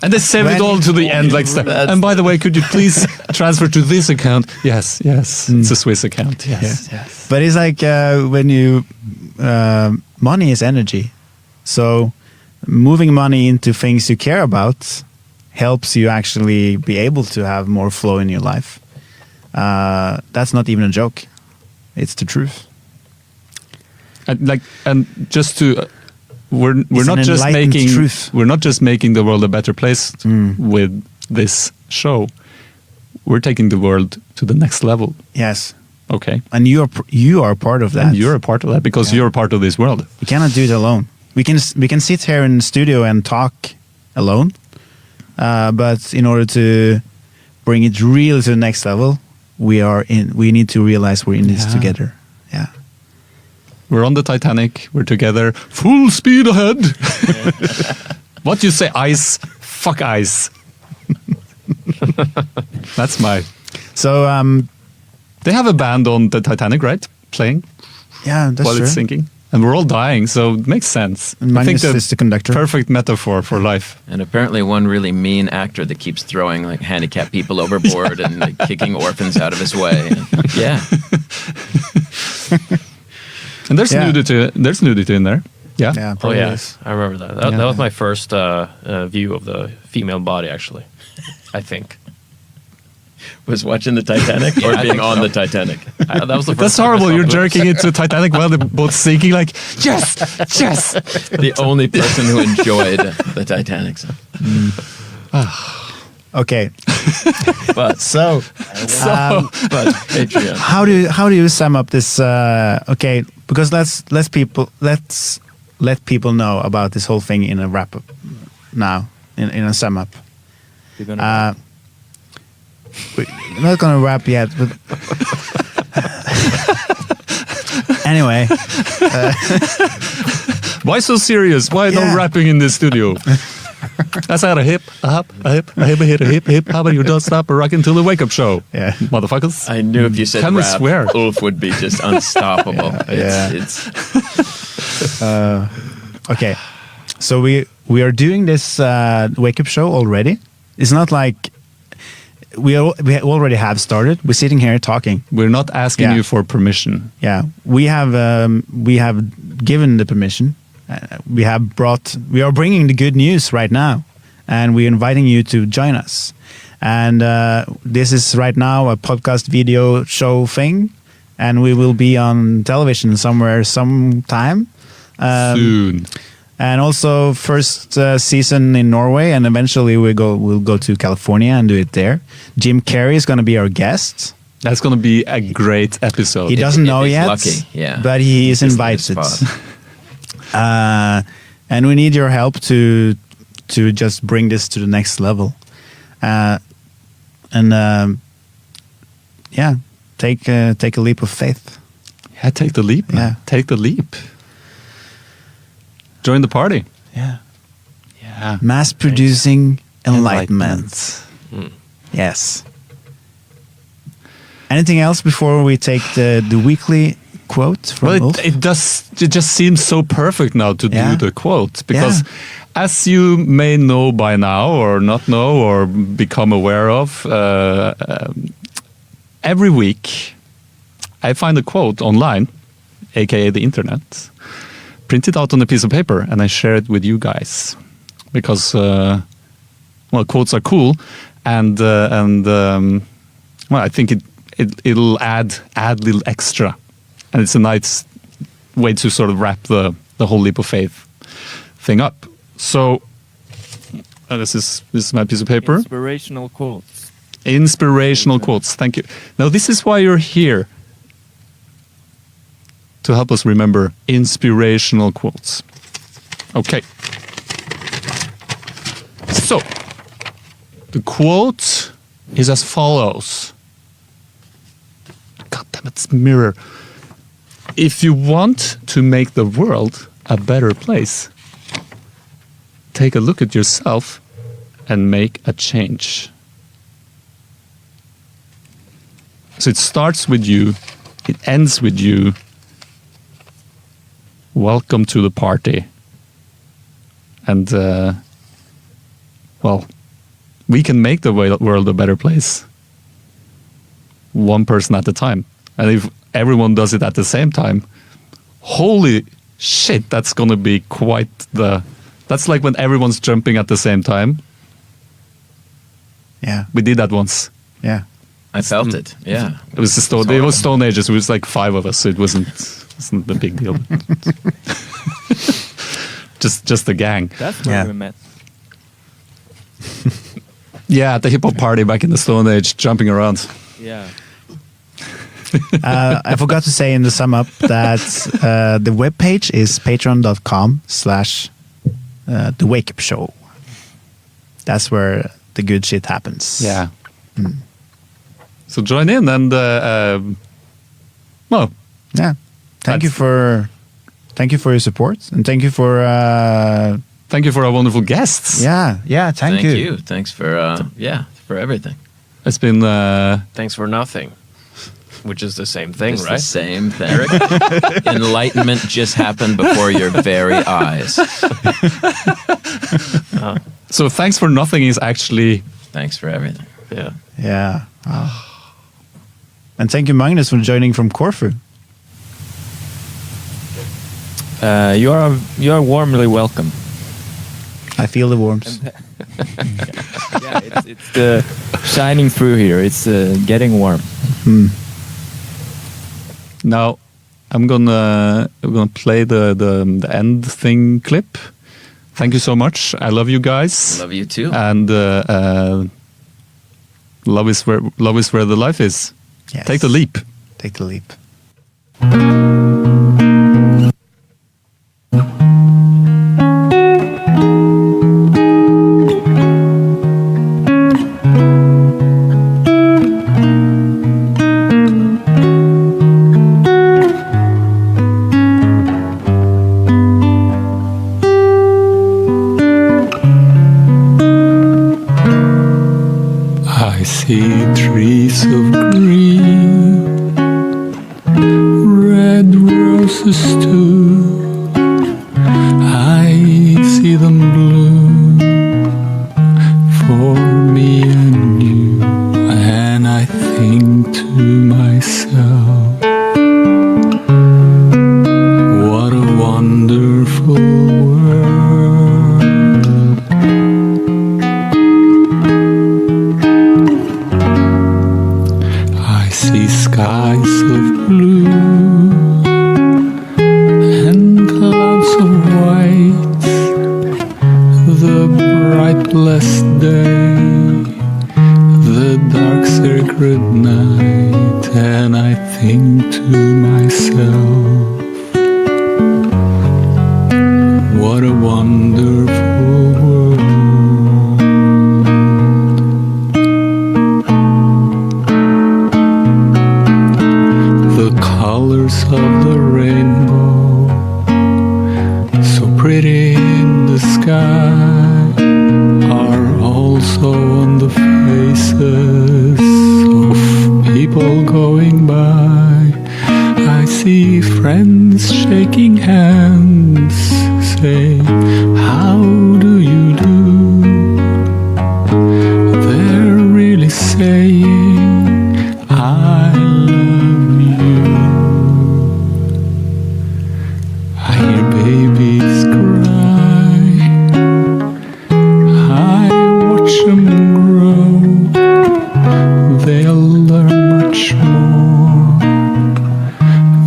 Speaker 1: And they save it
Speaker 2: when-
Speaker 1: all to the end. Like, and by the way, could you please transfer to this account? Yes, it's a Swiss account. Yes.
Speaker 2: but it's like when you money is energy. So moving money into things you care about helps you actually be able to have more flow in your life. That's not even a joke. It's the truth.
Speaker 1: And just to we're
Speaker 2: It's
Speaker 1: not
Speaker 2: an
Speaker 1: just
Speaker 2: enlightened
Speaker 1: making
Speaker 2: truth.
Speaker 1: we're not just making the world a better place with this show. We're taking the world to the next level.
Speaker 2: Yes.
Speaker 1: Okay.
Speaker 2: And you are part of that.
Speaker 1: And you're a part of that because
Speaker 2: Yeah.
Speaker 1: you're a part of this world.
Speaker 2: You cannot do it alone. We can sit here in the studio and talk alone, but in order to bring it really to the next level, we need to realize we're in this
Speaker 1: Yeah.
Speaker 2: together. Yeah.
Speaker 1: We're on the Titanic. We're together. Full speed ahead. What do you say? Ice. Fuck ice. That's my.
Speaker 2: So
Speaker 1: They have a band on the Titanic, right? Playing
Speaker 2: yeah, that's
Speaker 1: while
Speaker 2: true.
Speaker 1: it's sinking. And we're all dying, so it makes sense.
Speaker 2: And Magnus is the conductor.
Speaker 1: Perfect metaphor for life.
Speaker 3: And apparently one really mean actor that keeps throwing like handicapped people overboard and like, kicking orphans out of his way. Yeah.
Speaker 1: And there's
Speaker 2: Yeah.
Speaker 1: nudity. There's nudity in there. Yeah.
Speaker 2: Yeah,
Speaker 4: Oh
Speaker 2: probably
Speaker 4: yeah,
Speaker 2: is.
Speaker 4: I remember that. That,
Speaker 1: Yeah.
Speaker 4: that was my first view of the female body, actually. I think.
Speaker 3: Was watching the Titanic or
Speaker 4: Yeah, I
Speaker 3: being
Speaker 4: think
Speaker 3: on
Speaker 4: so.
Speaker 3: the Titanic?
Speaker 4: That was the first
Speaker 1: That's
Speaker 4: time I
Speaker 1: horrible.
Speaker 4: saw
Speaker 1: You're
Speaker 4: boobs.
Speaker 1: jerking into Titanic while the boat's sinking. Like, yes, yes.
Speaker 3: The only person who enjoyed the Titanic. So.
Speaker 2: Okay.
Speaker 3: But
Speaker 2: So
Speaker 3: but Patreon.
Speaker 2: how do you sum up this? Okay, because let's let people know about this whole thing in a wrap up now. In a sum up.
Speaker 5: You're gonna
Speaker 2: We're not gonna wrap yet, but anyway,
Speaker 1: Why so serious? Why no
Speaker 2: Yeah.
Speaker 1: rapping in the studio? I said a hip, a hop, a hip, a hip, a hip, a hip, a hip. How about you don't stop a rock until the wake up show?
Speaker 2: Yeah.
Speaker 1: Motherfuckers.
Speaker 3: I knew if you said
Speaker 1: Can we
Speaker 3: rap,
Speaker 1: swear?
Speaker 3: Ulf would be just unstoppable.
Speaker 2: Yeah.
Speaker 3: It's
Speaker 2: Okay, so we are doing this wake up show already. It's not like we already have started. We're sitting here talking.
Speaker 1: We're not asking
Speaker 2: Yeah.
Speaker 1: you for permission.
Speaker 2: Yeah, we have given the permission. We are bringing the good news right now, and we're inviting you to join us. And this is right now a podcast video show thing, and we will be on television somewhere sometime.
Speaker 1: Soon.
Speaker 2: And also first season in Norway, and eventually we'll go to California and do it there. Jim Carrey is going to be our guest.
Speaker 1: That's going to be a great episode.
Speaker 2: He doesn't know
Speaker 3: he's
Speaker 2: yet,
Speaker 3: lucky, yeah.
Speaker 2: but he is
Speaker 3: He's in this
Speaker 2: invited.
Speaker 3: spot.
Speaker 2: And we need your help to just bring this to the next level. Take a leap of faith.
Speaker 1: Yeah, take the leap. Man.
Speaker 2: Yeah.
Speaker 1: Take the leap. Join the party.
Speaker 2: Yeah.
Speaker 1: Yeah.
Speaker 2: Mass producing enlightenment. Yes. Anything else before we take the weekly quote from
Speaker 1: Well,
Speaker 2: Ulf?
Speaker 1: it just seems so perfect now to
Speaker 2: Yeah.
Speaker 1: do the quote because as you may know by now or not know or become aware of, every week I find a quote online, aka the internet, print it out on a piece of paper and I share it with you guys because quotes are cool and I think it'll add little extra, and it's a nice way to sort of wrap the whole leap of faith thing up. So this is my piece of paper.
Speaker 5: Inspirational quotes.
Speaker 1: Inspirational quotes. Thank you. Now this is why you're here. To help us remember inspirational quotes. Okay. So, the quote is as follows. God damn it, it's mirror. If you want to make the world a better place, take a look at yourself and make a change. So it starts with you, it ends with you. Welcome to the party. And, we can make the world a better place. One person at a time. And if everyone does it at the same time, holy shit, that's going to be quite that's like when everyone's jumping at the same time.
Speaker 2: Yeah.
Speaker 1: We did that once.
Speaker 2: Yeah.
Speaker 3: I felt it. Yeah.
Speaker 1: It was Stone Ages. It was like 5 of us, so it wasn't a big deal. just a gang.
Speaker 5: That's where
Speaker 2: Yeah.
Speaker 5: we met.
Speaker 1: Yeah, at the hip hop party back in the Stone Age, jumping around.
Speaker 5: Yeah.
Speaker 2: I forgot to say in the sum up that the webpage is patreon.com/the wake up show. That's where the good shit happens.
Speaker 1: Yeah. So join in and
Speaker 2: Yeah. Thank you for your support, and thank you for
Speaker 1: our wonderful guests.
Speaker 2: Thank you.
Speaker 3: you. Thanks for for everything.
Speaker 1: It's been
Speaker 4: Thanks for nothing, which is the same thing,
Speaker 3: It's
Speaker 4: right?
Speaker 3: the same thing. Enlightenment just happened before your very eyes.
Speaker 1: so thanks for nothing is actually
Speaker 3: Thanks for everything.
Speaker 4: Yeah.
Speaker 2: Yeah. And thank you, Magnus, for joining from Corfu.
Speaker 5: You are warmly welcome.
Speaker 2: I feel the warmth.
Speaker 5: Yeah, it's shining through here. It's getting warm.
Speaker 1: now I'm gonna play the end thing clip. Thank you so much. I love you guys.
Speaker 3: Love you too.
Speaker 1: And love is where the life is.
Speaker 2: Yes.
Speaker 1: Take the leap.
Speaker 2: Take the leap.
Speaker 1: see trees of green, red roses too. I see them bloom for me and you, and I think to myself, what a wonderful world. I see skies of blue and clouds of white, the bright blessed day, the dark sacred night, and I think to myself, what a wonderful world. The colors of the rainbow, so pretty in the sky, are also on the faces of people going by. I see friends shaking hands, saying, how do you do? They're really saying, I love you. I hear babies cry, I watch them grow. They'll learn much more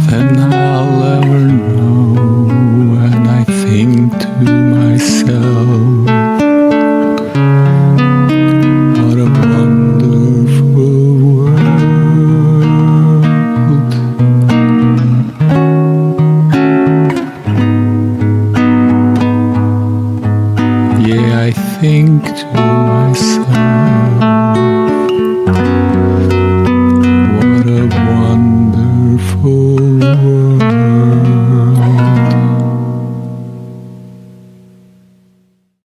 Speaker 1: than I'll ever know, and I think to myself, what a wonderful world. Yeah, I think to myself,